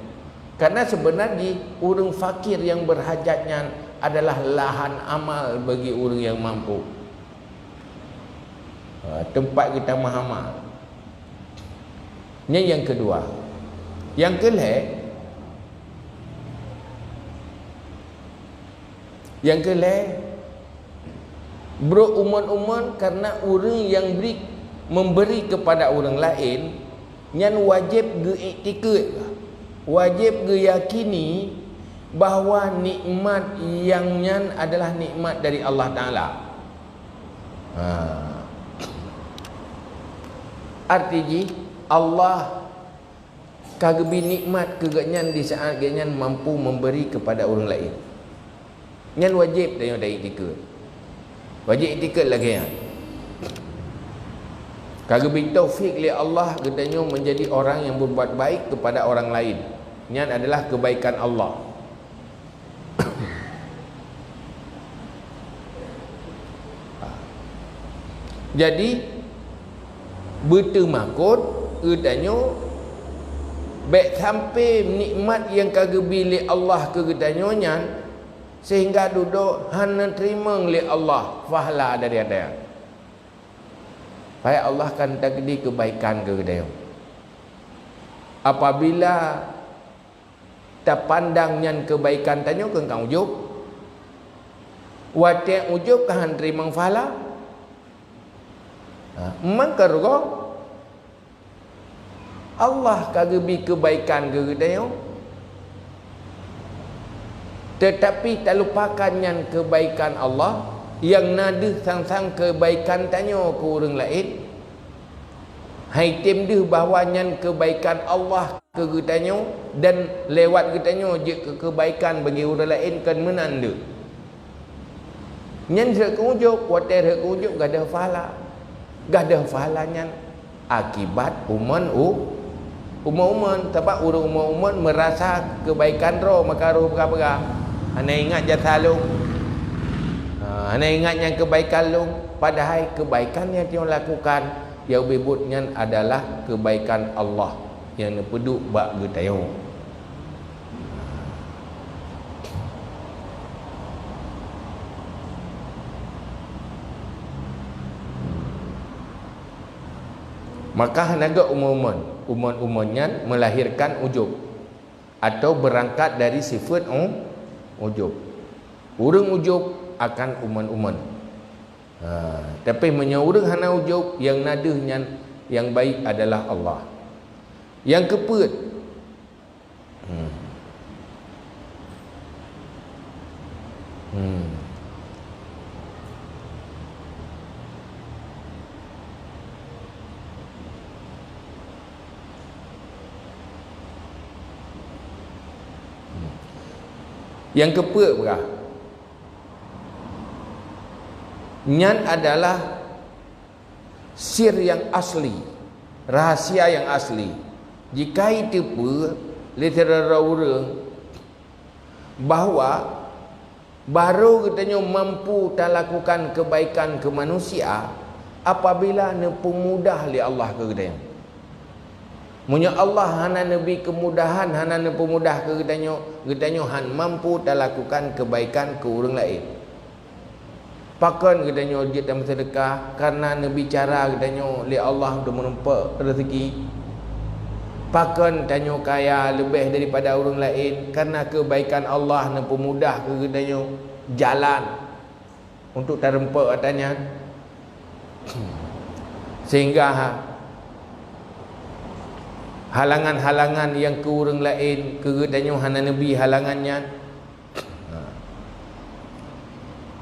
Karena sebenarnya orang fakir yang berhajatnya adalah lahan amal bagi orang yang mampu. Tempat kita mengamal. Ini yang kedua. Yang kelih bro uman-uman karena orang yang memberi kepada orang lain nyan wajib geiktikut, wajib yakini bahawa nikmat yang nyan adalah nikmat dari Allah Ta'ala. Artinya Allah kagebi nikmat keganyan di saat ganyan mampu memberi kepada orang lain. Nyan wajib tanya dari etika. Wajib etika lagi ya. Kagebi taufik li Allah katanya menjadi orang yang berbuat baik kepada orang lain. Nyan adalah kebaikan Allah. Jadi bertemakut katanya baik sampai nikmat yang kagebi li Allah ke katanya nyan sehingga duduk hana terima li Allah pahala dari ada. Baik Allah kan takdir kebaikan ke katanya. Apabila tak pandang nyan kebaikan tanya ke kau ujub. Watik ujub kan terima pahala. Maka Allah kagebi kebaikan ke katanya. Tetapi tak lupakan yang kebaikan Allah yang nada sang-sang kebaikan tanya ke orang lain. Hai tim dia bahawa yang kebaikan Allah ke katanya dan lewat katanya je ke kebaikan bagi orang lain kan menanda. Nyan sak ujub, water sak ujub gak ada pahala. Gak ada pahalanya akibat uman sebab orang uman merasa kebaikan roh maka roh berapa anda ingat jasa long anda ingat yang kebaikan long padahal kebaikan yang dia lakukan yang bebutnya adalah kebaikan Allah yang nepeduk bak getayo. Maka hanaga umun-umunnya melahirkan ujub atau berangkat dari sifat ujub. Urang ujub akan umun-umun. Tapi menyaurang hana ujub yang nadahnya yang baik adalah Allah. Yang keempat, yang keempat berah nyan adalah sir yang asli, rahasia yang asli. Jika itu pun litera orang bahawa baru katanya mampu tak lakukan kebaikan ke manusia apabila nepung mudah li Allah ke katanya. Munya Allah hana nabi kemudahan, hana nepung mudah ke katanya han mampu tak lakukan kebaikan ke orang lain. Pakan katanya dia dalam sedekah karena nabi cara katanya li Allah untuk menumpak rezeki. Pakan tanya kaya lebih daripada orang lain karena kebaikan Allah nepung mudah ke katanya jalan untuk terempak katanya. Sehingga halangan-halangan yang ke orang lain ke katanya hana nabi halangannya.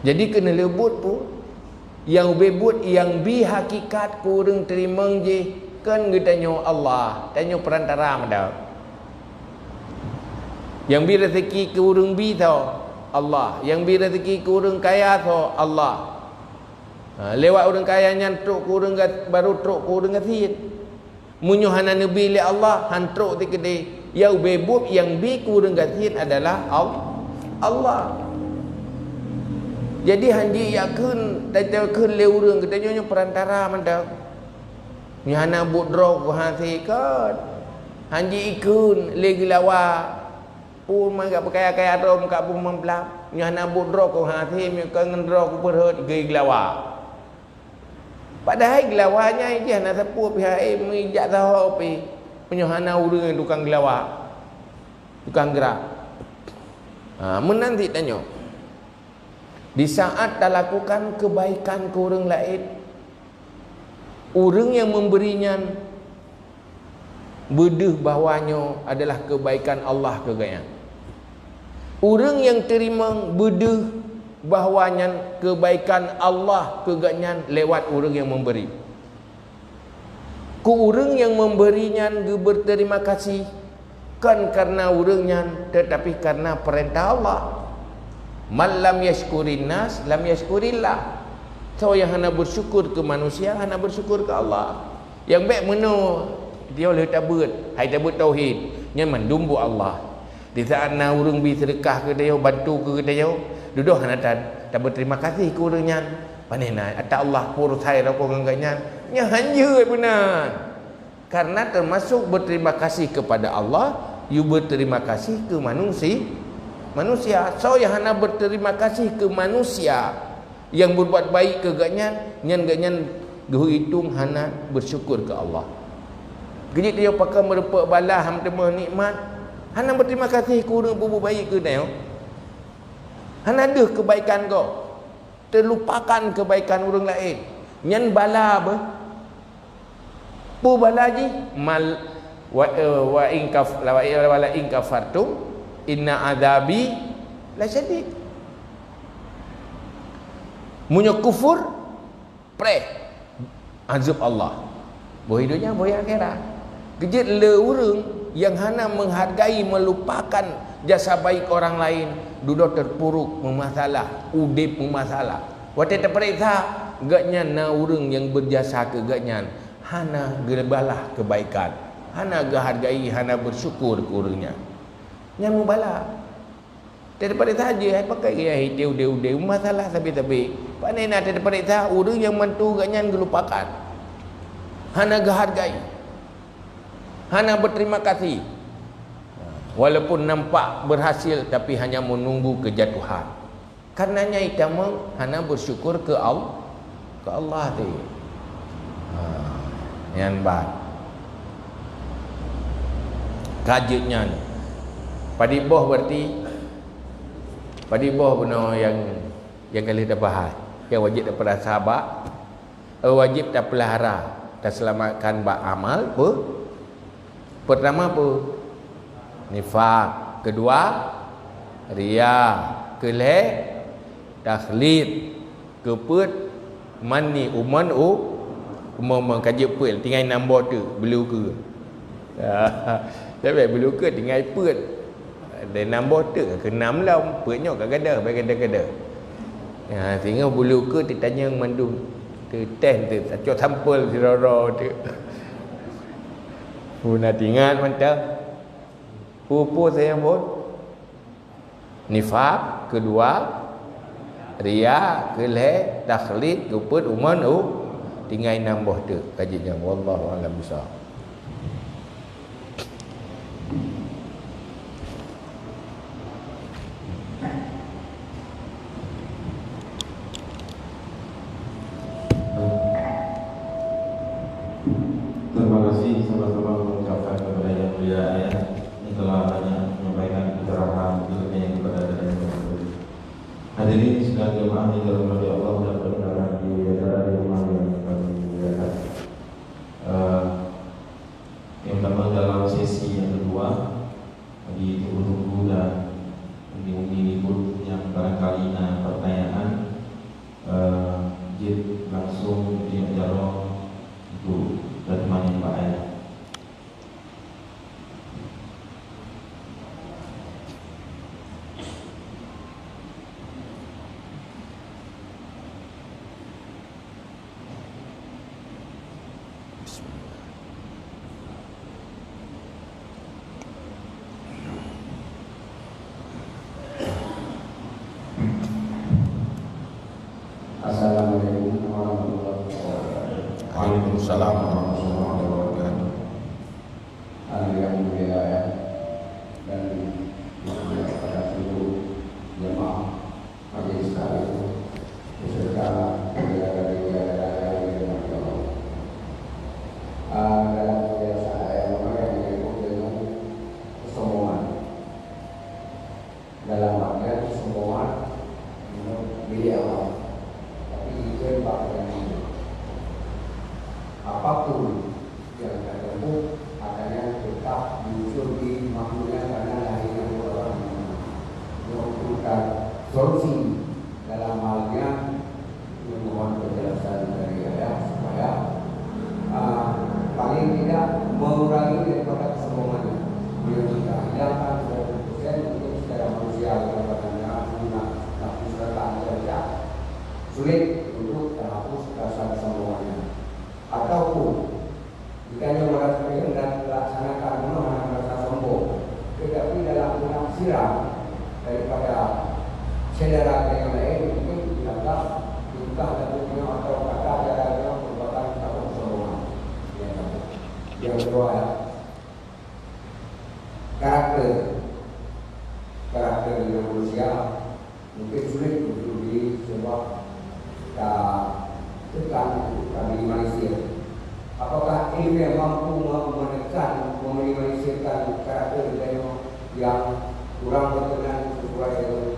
Jadi kena lebut pun yang bebut yang bi hakikat ku orang terima je kan katanya Allah tanya perantara madah. Yang bi rezeki ke orang bi tau Allah, yang bi rezeki ke orang kaya tau Allah. Lewat orang kaya nyantruk ku orang baru truk ku orang gasit. Munyo hana nabi li Allah hantruk ti gede. Yang bebut yang bi ku orang gasit adalah Allah. Jadi hanji yakin datang le urang katanya perantara mandak. Ni hana budro ko hati kan. Hanji ikun le gilawa. Pun mangga kaya-kaya rom ka pun memblap. Ni hana budro ko hati mi ka ngendro ko perhut ge gilawa. Padahal gilawanya ini hana sepuh pihak mi jak tahu pi. Penyohana urang tukang gilawa. Tukang gerak. Menanti tanya. Di saat tak lakukan kebaikan ke orang lain, orang yang memberinya bedeh bawahnya adalah kebaikan Allah ke gaya. Orang yang terima beda bahawanya kebaikan Allah keganyan lewat orang yang memberi. Ku orang yang memberinya berterima kasih kan karena orangnya, tetapi karena perintah Allah. Man lam yashkurin nas lam yashkurillah. So yang hana bersyukur ke manusia, hana bersyukur ke Allah. Yang baik mana dia oleh tabut, hai tabut tauhid, nyaman dumbu Allah. Di saat na urang bi sedekah ke dia, bantu ke dia, duduk hana tak berterima kasih ke orangnya. Panena ata Allah pur sai ra ko nganganya. Nya hanje benar. Karena termasuk berterima kasih kepada Allah, you berterima kasih ke manusia. So yang hana berterima kasih ke manusia yang berbuat baik ke ganyan, nyan hitung hana bersyukur ke Allah. Jadi dia pakai merupa bala ham temu nikmat, hana berterima kasih ke orang berbuat baik ke dia. Hana ada kebaikan kau, terlupakan kebaikan orang lain. Nyan bala apa? Pu bala ji mal wa in kaf la wa in kafartum inna adabi la syadid. Munyo kufur pre azab Allah. Boh hidupnya boh akhirat. Kejut le urang yang hana menghargai melupakan jasa baik orang lain, duduk terpuruk memasalah, udip memasalah. Waktu terperiksa gaknya na urang yang berjasa ke gaknya hana gerbalah kebaikan, hana hargai, hana bersyukur ke urangnya. Nyamu bala. Daripada saja pakai gaya hidup dia masalah tapi pandai nak daripada tahu orang yang mantu gaknya gelupakan. Hana hargai. Hana berterima kasih. Walaupun nampak berhasil tapi hanya menunggu kejatuhan. Karenanya itama hana bersyukur ke Allah tu. Yang baik. Kajutnya ni. Padi boh berarti padi boh benar yang kali dah bahas. Yang wajib daripada sahabat, wajib dah pelihara dan selamatkan beramal apa? Pertama apa? Nifaq. Kedua riya. Kele takhlid. Keput mani uman kaji put tinggal nombor tu belu ke. Tapi belu ke tinggal put. Dan nombor tu ke 6 lah putnya kat gada bagi gada. Ya sehingga bulu ke ditanya mandu tu test tu acok sampel sirara tu. Guna tinggal mantap. Pupu saya pun nifaq, kedua riya, keleh, takhlid, keput uman tinggal nambah tu kajian wallahu alam bisawab. Terima kasih sama-sama mengucapkan kepada yang mulia ayah yang telah banyak menyampaikan pencerahan ilmunya kepada dan hadirin sekalian jemaah yang dirahmati Allah dan pendengar di acara di rumah yang kami muliakan. penafsiran daripada saudara yang lain mungkin dianggap bukan punya atau kata ajarannya merupakan satu kesombongan. Yang kedua ya, karakter manusia mungkin sulit untuk disebut tekan meminimalisir. Apakah ini yang mampu menekan, meminimalisirkan karakter yang kurang berkenan sesuai dengan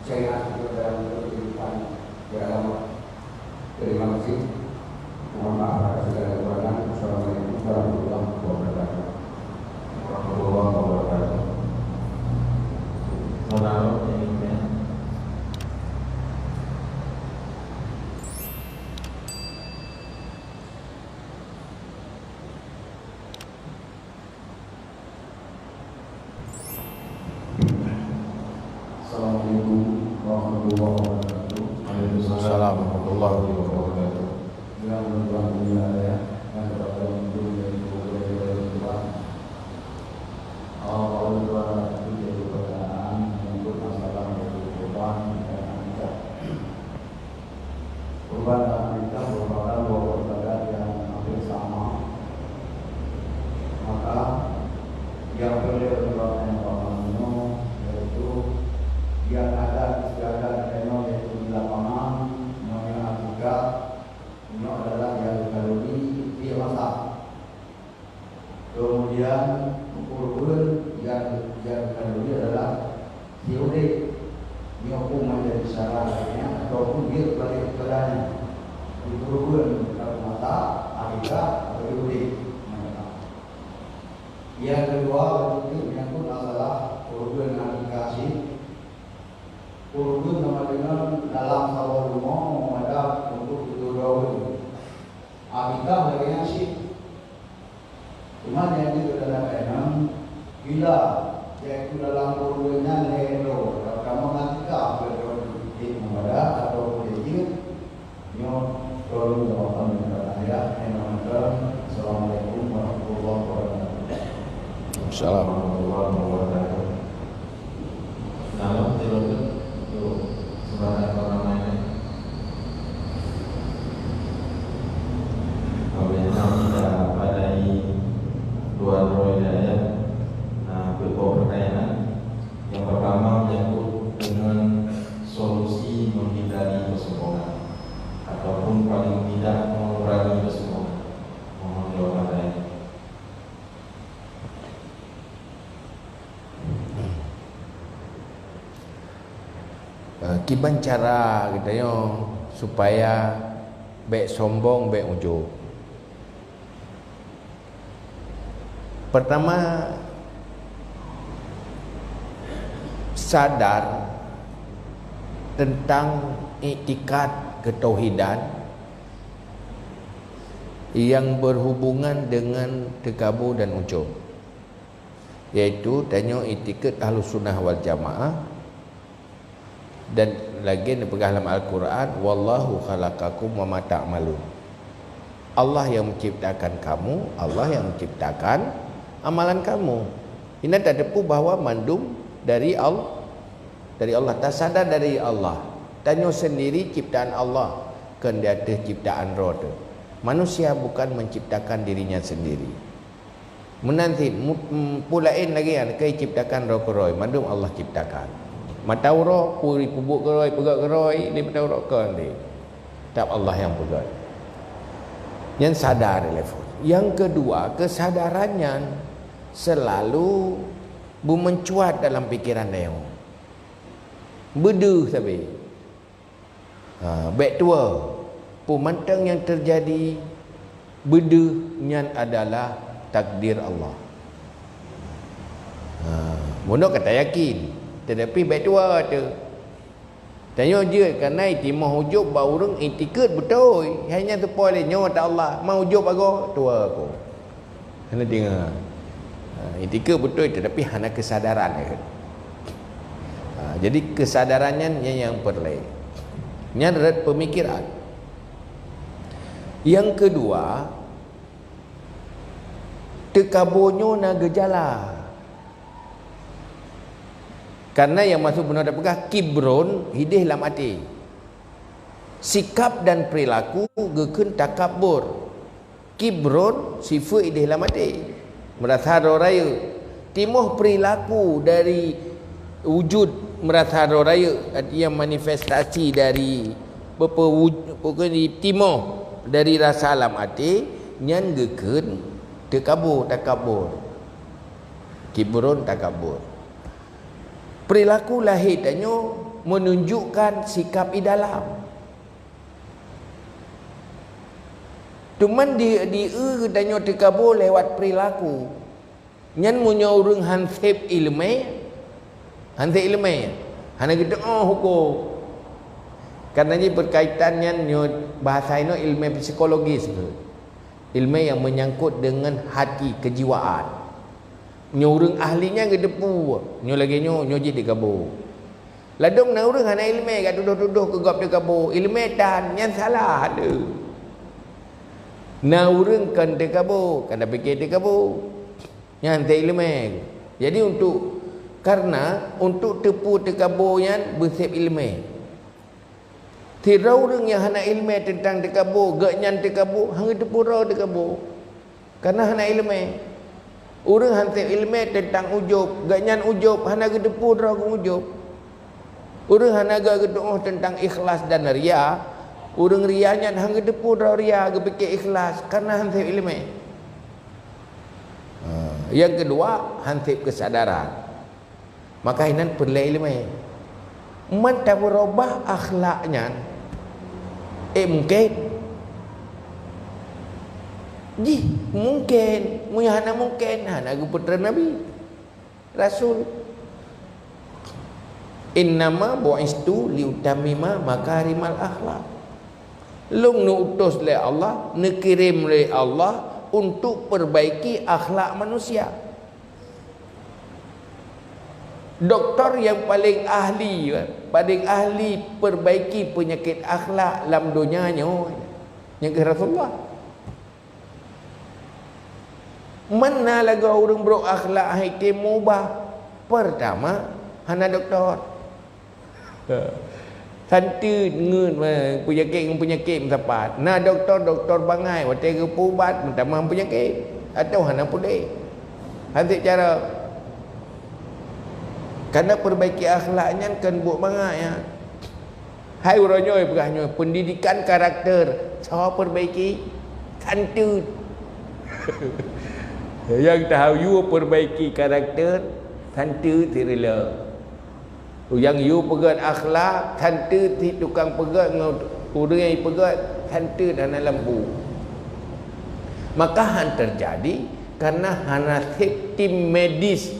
syariat dalam kehidupan beragama? Terima kasih. Mohon maaf atas segala kekurangan. Assalamualaikum warahmatullahi wabarakatuh. Warahmatullahi wabarakatuh. Saudara ini Assalamualaikum warahmatullahi wabarakatuh. Waalaikumsalam warahmatullahi wabarakatuh. Yang bertuan dunia ya, yang berada untuk dari Tuhan. Allah Tuhan itu jadi pertanyaan untuk masalah kurban dan akikah. Kurban dan akikah merupakan dua perkara yang hampir sama. Maka yang boleh berbuat yang pertama yaitu yang ada istiadat yang yaitu di lapangan yang akikah ini adalah yang kalori dia masak. Kemudian kurban yang kalori adalah diudik ini hukum menjadi syaratnya ataupun dia balik kepadanya di kurban kalau masak akikah atau diudik. Yang kedua itu menyangkut masalah kurban akikah sih. Kurban sama dengan dalam sawah rumah memadam untuk itu daun. Akikah bagian sih. Cuma yang itu dalam enam bila yaitu dalam kurbannya lelo. Kalau kamu akikah berdaun di memadam atau berjir, nyok tolong jawaban dengan ayat yang mengajar. Assalamualaikum warahmatullahi wabarakatuh. Assalamualaikum warahmatullahi wabarakatuh. Kalau tidak sebagai orang lain, kalau yang tidak pada dua hidayah, beberapa pertanyaan. Yang pertama menyangkut dengan solusi menghindari kesombongan ataupun paling tidak mengurangi kesombongan. Mohon jawabannya. Kiban cara katanya supaya baik sombong baik ujub. Pertama, sadar tentang iktikad ketauhidan yang berhubungan dengan takabur dan ujub, iaitu tanya iktikad Ahlus Sunnah wal Jamaah. Dan lagi dipegang dalam Al-Quran, wallahu khalaqakum wa ma ta'malun. Allah yang menciptakan kamu, Allah yang menciptakan amalan kamu. Ini tak depu bahawa mandum dari Allah, tak sadar dari Allah. Tanya sendiri ciptaan Allah, kan dia ada ciptaan roh tu. Manusia bukan menciptakan dirinya sendiri. Menanti pulain lagi kan, kai ciptakan roh keroi, mandum Allah ciptakan. Matau roh puri pubuk keroi, pegat keroi, dia matau roh kan dia. Tak Allah yang pegat. Yang sadar telefon. Yang kedua, kesadarannya selalu mencuat dalam pikiran dia. Beduh sabi. Baik tua. Pemantang yang terjadi beduhnya adalah takdir Allah. Mudah kata yakin. Tetapi baik tua tu. Tanya je kerana itimah hujub bau orang itikad betul. Hanya tu boleh nyawa tak Allah. Mau hujub aku tua aku. Kena dengar. Itikad betul tetapi hanya kesadaran je. Jadi kesadarannya yang perlu. Ini adalah pemikiran. Yang kedua, tekaburnya na gejala. Karena yang masuk benar dah pegah kibron hidih lam hati. Sikap dan perilaku gekun takabur. Kibron sifat hidih lam hati. Merasa raya. Timuh perilaku dari wujud merasa raya, yang manifestasi dari pokoknya timuh dari rasa alam hati nyan gekun takabur. Kibron takabur. Perilaku lahir danyo menunjukkan sikap di dalam. Cuman di danyo takabur lewat perilaku. Nyan munyo urang hansip ilmu. Hana kita hukum. Karena ini berkaitannya bahasa ini ilmu psikologis. Ilmu yang menyangkut dengan hati, kejiwaan. Nyurung ahlinya gedepu. Nyo lagi nyo jadi kabur. Ladong na urang hana ilmu kat tuduh-tuduh ke gap de kabur. Ilmu dan yang salah ada. Na urang kan de kabur, kan fikir de kabur. Yang ilmu. Jadi karena untuk tepu tekabur yang bersep ilmu. Tidak orang yang hana ilmu tentang tekabur, gaknyan tekabur, hang tepu rau tekabur. Karena hana ilmu. Orang hansip ilmu tentang ujub, gaknyan ujub, hana tepu rau ujub. Orang hana gedoh tentang ikhlas dan ria, orang rianya hang tepu rau ria, gepikir ikhlas karena hansip ilmu. Yang kedua, hansip kesadaran. Maka ini perlu ilmu. Man tak berubah akhlaknya. Mungkin. Mungkin. Hana mungkin. Hana putra Nabi. Rasul. Innama bu'istu liutamima makarimal akhlak. Lung utus oleh Allah, kirim oleh Allah untuk perbaiki akhlak manusia. Doktor yang paling ahli perbaiki penyakit akhlak dalam dunianya yang ke Rasulullah. Mana lagi orang berakhlak hakim mubah? Pertama, hana doktor. Santu ngun penyakit tepat. Nah doktor bangai waktu ke pubat mentama penyakit atau hana pulih. Hantik cara karena perbaiki akhlaknya kan buat banyak ya. Hai uronyoy berahnya pendidikan karakter cara perbaiki santu. Yang tahu you perbaiki karakter santu tirila. Yang you pegat akhlak santu ti tukang pegat ngau orang yang pegat santu dan lembu. Maka han terjadi karena hana tim medis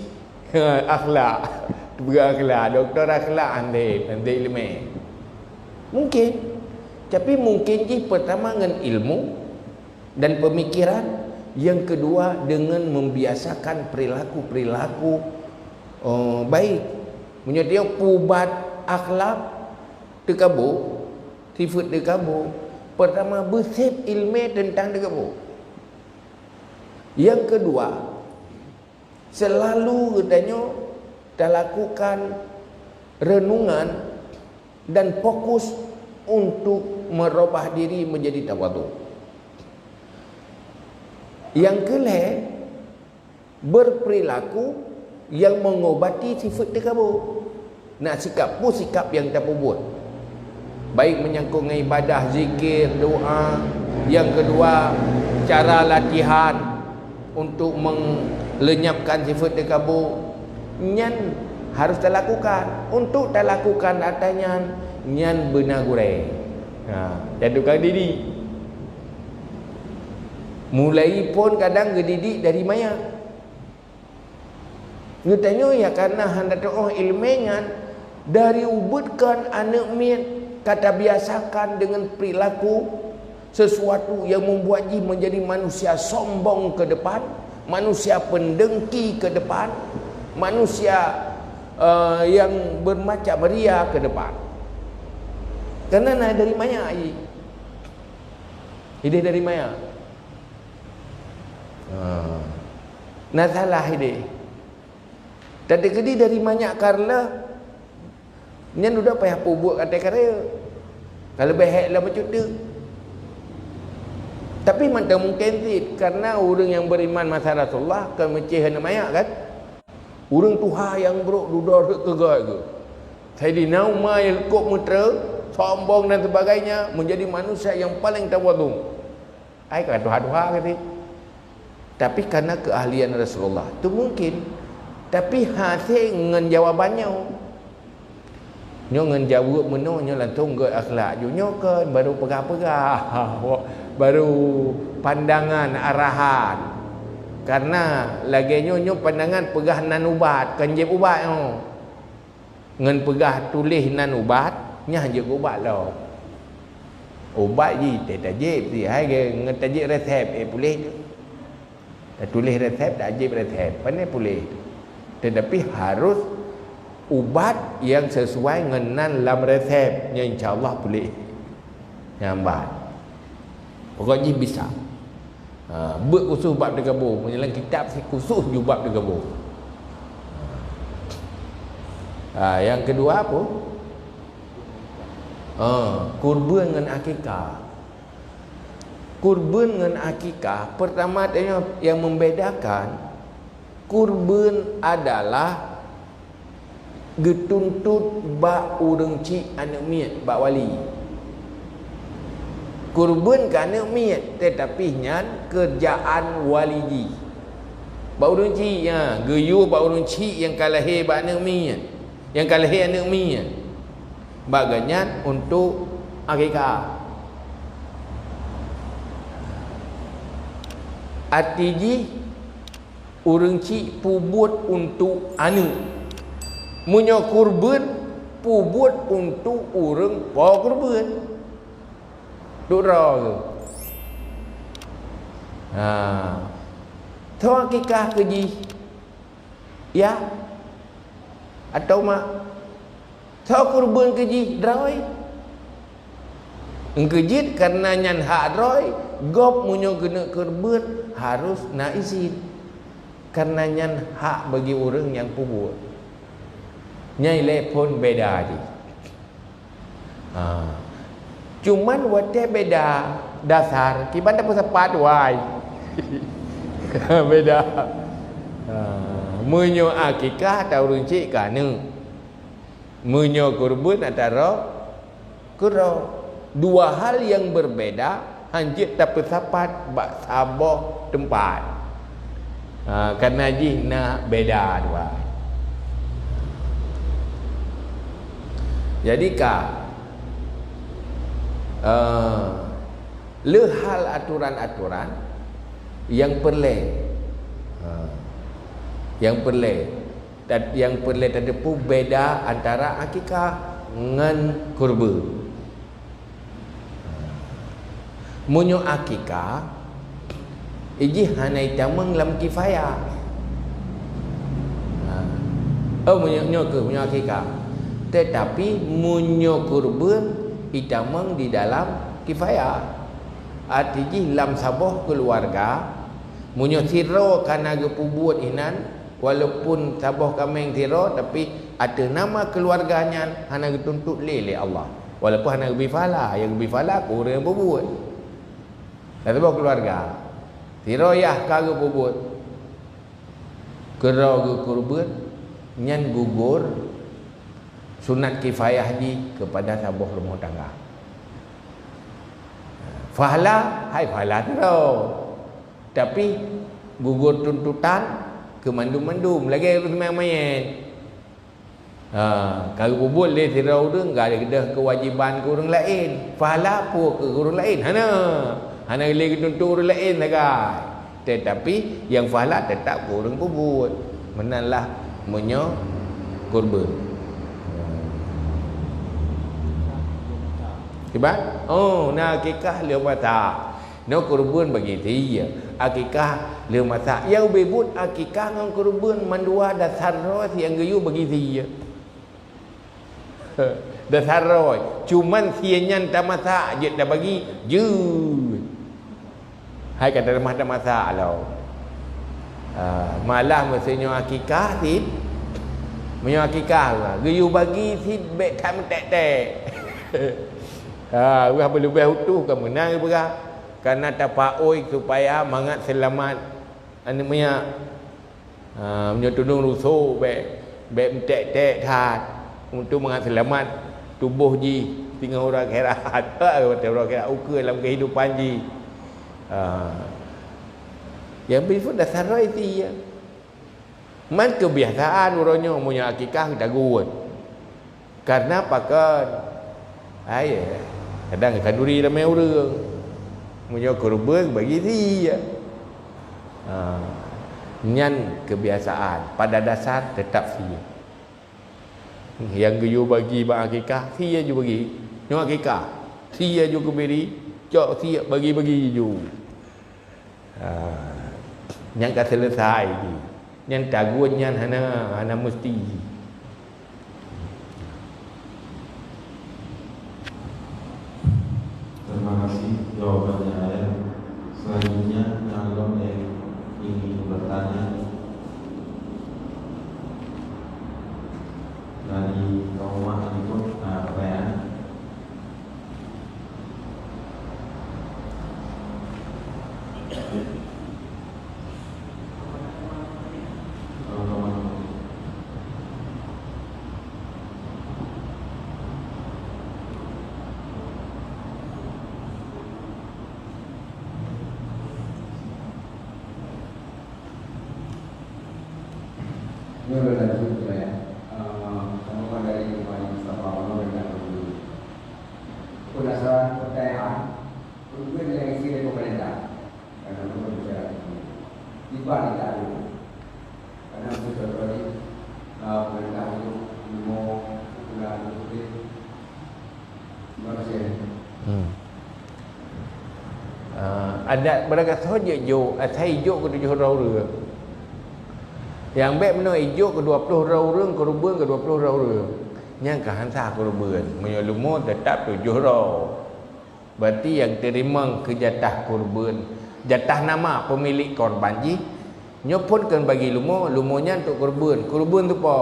akhlak. Berakhlak, doktor akhlak andai ilmu. Mungkin. Tapi mungkin pertama dengan ilmu dan pemikiran, yang kedua dengan membiasakan perilaku-perilaku baik. Menyediakan pubat akhlak tekabur, sifat tekabur. Pertama bersih ilmu tentang tekabur. Yang kedua, selalu katanya lakukan renungan dan fokus untuk merubah diri menjadi tawadhu. Yang kelima, berperilaku yang mengobati sifat takabur. Nak sikap pun sikap yang tak buat. Baik menyangkut dengan ibadah, zikir, doa. Yang kedua, cara latihan untuk melenyapkan sifat takabur. Nyan harus terlakukan. Untuk terlakukan artinya nyan benar gureh. Jadikan diri. Mulai pun kadang gedidik dari maya. Ngetanya ya karena hendak ilmunya dari ubudkan anak mian kata biasakan dengan perilaku sesuatu yang membuat dia menjadi manusia sombong ke depan, manusia pendengki ke depan, manusia yang bermacam ria ke depan. Karena nak dari maya ide dari maya. Nah salah ide. Tak ada kedi dari banyak karla. Nyan udah payah buat kata karya. Kalau behek lah macam tu. Tapi mana mungkin sih, karena orang yang beriman masa Rasulullah kan mecih hana mayak kan. Orang Tuhan yang beruk dudar kegai ke. Sayyidina Umar yang lekuk mutra, sombong dan sebagainya, menjadi manusia yang paling tawadhu. Ai kata Tuhan-Tuhan kata. Tapi karena keahlian Rasulullah tu mungkin. Tapi hasil dengan jawabannya. Nyo ngan jawab meno nyo langsung ke akhlak nyo kan baru pegah-pegah. Baru pandangan arahan. Karena lagi nyo pandangan pegah nan ubat kan je ubat nyo. Ngan pegah tulis nan ubat nya je ubat lah. Ubat ji tak tajib si hai ke ngan tajib resep boleh tu. Tulis resep tak ajib resep pandai boleh. Tetapi harus ubat yang sesuai dengan dalam resepnya, insya-Allah boleh nyambat. Pokoknya bisa. Buat khusus bab digabung, menyelang kitab si khusus juga bab digabung. Yang kedua apa? Kurban dengan akikah. Kurban dengan akikah, pertama yang membedakan, kurban adalah getuntut bak urang cik anak miat bak wali. Kurban ke anak miat tetapi nyan kerjaan waliji. Bak urang cik ya, geyu bak urang cik yang kalahir bak anak miat. Yang kalahir anak miat. Bak ganyan untuk akikah. Artinya urang cik pubut untuk anak. Munyo kurban pubut untuk urang pa kurban. Duk ra ke? Tho akikah ke ji? Ya. Atau mak tho kurban ke ji droi? Engkejit karena nyan hak droi, gop munyo kena kurban harus nak izin. Karena nyan hak bagi orang yang pubut. Nyai le pun beda je. Cuman wate beda dasar. Kibanda pun sepat wai. Beda. Munyo akikah atau runcik kana. Munyo kurban antara kuro. Dua hal yang berbeda, hanjit tapi sapat bak sabah tempat. Karena ji nak beda dua. Jadi le hal aturan-aturan yang perle tadi pun beda antara akikah dengan kurban. Munyo akikah iji hanai tamang lam kifayah. Munyo akikah. Tetapi munyo kurban itamang di dalam kifayah. Artinya lam sabah keluarga munyo tiro kana gepubuat inan walaupun sabah kameng tiro tapi ada nama keluarganya hana getuntut lele Allah. Walaupun hana bifala, yang bifala kurang yang berbuat. Dan sabah keluarga. Tiro yah kaga berbuat. Kerau ke kurban nyan gugur sunat kifayah di kepada sabah rumah tangga. Fahala, hai fahala terus. Tapi gugur tuntutan ke mandum-mandum lagi harus main-main. Kalau bubul dia tirau tu enggak ada kewajiban ke orang lain. Fahala pun ke orang lain. Hana lagi tuntut orang lain lah. Tetapi yang fahala tetap ke orang bubul. Menalah menyo kurban. Kibat? Nak akikah le mata. No kurban bagi dia. Akikah le mata. Yang bebut akikah dengan kurban mandua dasar roh yang gayu bagi dia. Dasar roh. Cuman sianyan tak masak je dah bagi je. Hai kata mah tak masak lah. Malah maksudnya akikah Punya akikah geyu bagi feedback kan tek-tek. Apa lebih utuh ke menang berah. Karena tapaoi supaya mangat selamat anu punya punya tudung rusuk bek tek-tek hat untuk mangat selamat tubuh ji tinggal orang akhirat. Orang akhirat ukur dalam kehidupan ji. Yang bersifat dasar itu ya. Man kebiasaan orangnya punya akikah kita guan. Karena pakai kadang kaduri ramai orang. Punya korban bagi dia. Nyan kebiasaan pada dasar tetap sia. Yang geyu bagi bang akikah sia juga bagi. Nyo akikah sia juga beri. Cok sia bagi-bagi juga. Yang tak selesai ni. Yang tagun yang hana mesti. Terima kasih jawabannya ayah. Selanjutnya nyalon yang ingin bertanya dari rumah itu pertanyaan. Ini berlanjut ya. Sama dari Pak Mustafa Allah dengan dulu. Berdasarkan percayaan, kemudian yang isi dari pemerintah, karena itu berbicara tiba tidak dulu. Karena itu terjadi pemerintah itu mau bulan itu. Terima kasih. Adat beragam sahaja jo, atai jo ke 7 rau. Yang baik mana hijau ke 20 rau reng, ke ruben ke 20 rau reng. Yang ke hansa ke ruben. Menyelumur tetap 7 rau. Berarti yang terima ke jatah korban. Jatah nama pemilik korban ji. Nyopun kan bagi lumur, lumurnya untuk korban. Korban tu apa?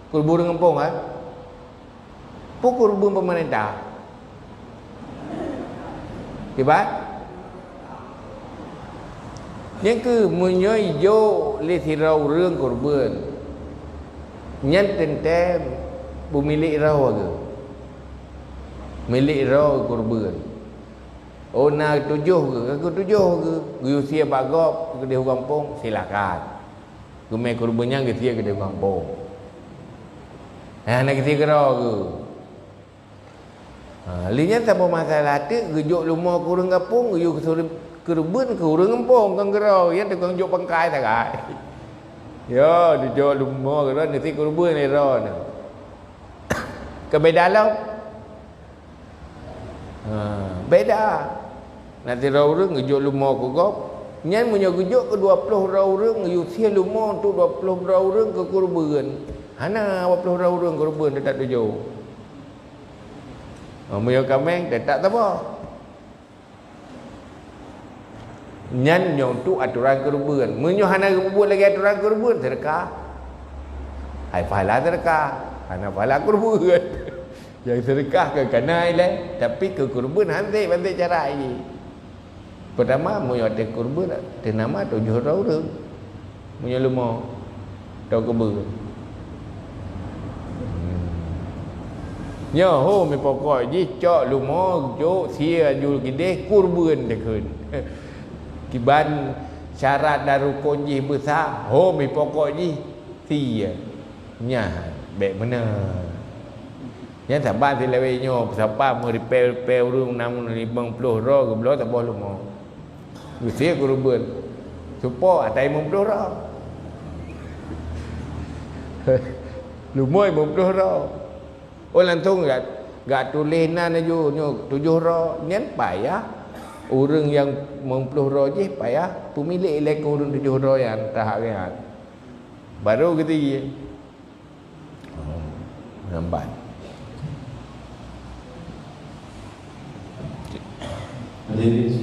Korban dengan pong kan? Pun korban pemerintah. Tiba? Yang ke menyoi jo le tirau reng korban. Nyan tentem pemilik rau ke. Milik rau korban. Oh nak 7 ke? Aku 7 ke? Gue usia bagop ke dia kampung silakan. Gue korbannya ke dia ke dia kampung. Nak ke rau ke? Linya tak masalah tu gejuk lumah kurang kampung gue suruh kerubun ke orang kampung kan gerau ya tukang jok pangkai tak ai. Ya dijok lumah gerau nanti kerubun ni ron. Kebeda lah. Beda. Nanti rau orang gejok lumah ke gop. Nyan punya gejok ke 20 rau orang yu sia lumah tu 20 rau orang ke kerubun. Hana 20 rau orang kerubun tak tujuh. Muya kameng tak apa. Nyan nyong tu aturan kerubun. Menyo hana buat lagi aturan kerubun sedekah. Hai pahala sedekah. Hana pahala kerubun. Yang sedekah ke kanai le, tapi ke kerubun hantik bantik cara ini. Pertama menyo ada kerubun nama 7 orang. Menyo lumah tau kebun. Nya ho mi pokok ji cok lumah jo sia jul gede kurban dekun. Kiban syarat dan rukun ji besar ho mi pokok ji sia nya baik mana nya saban si lewe nyo sapa mo repel rung 50 ro ke blo tak boleh mo sia kurban supo atai 50 ro lumoi 50 ro oh lantung gak tulis nan aja nyo 7 ro nyen payah orang yang 50 ro je payah pemilik lek orang 7 ro yang tahap kan baru gitu ye lambat Hadirin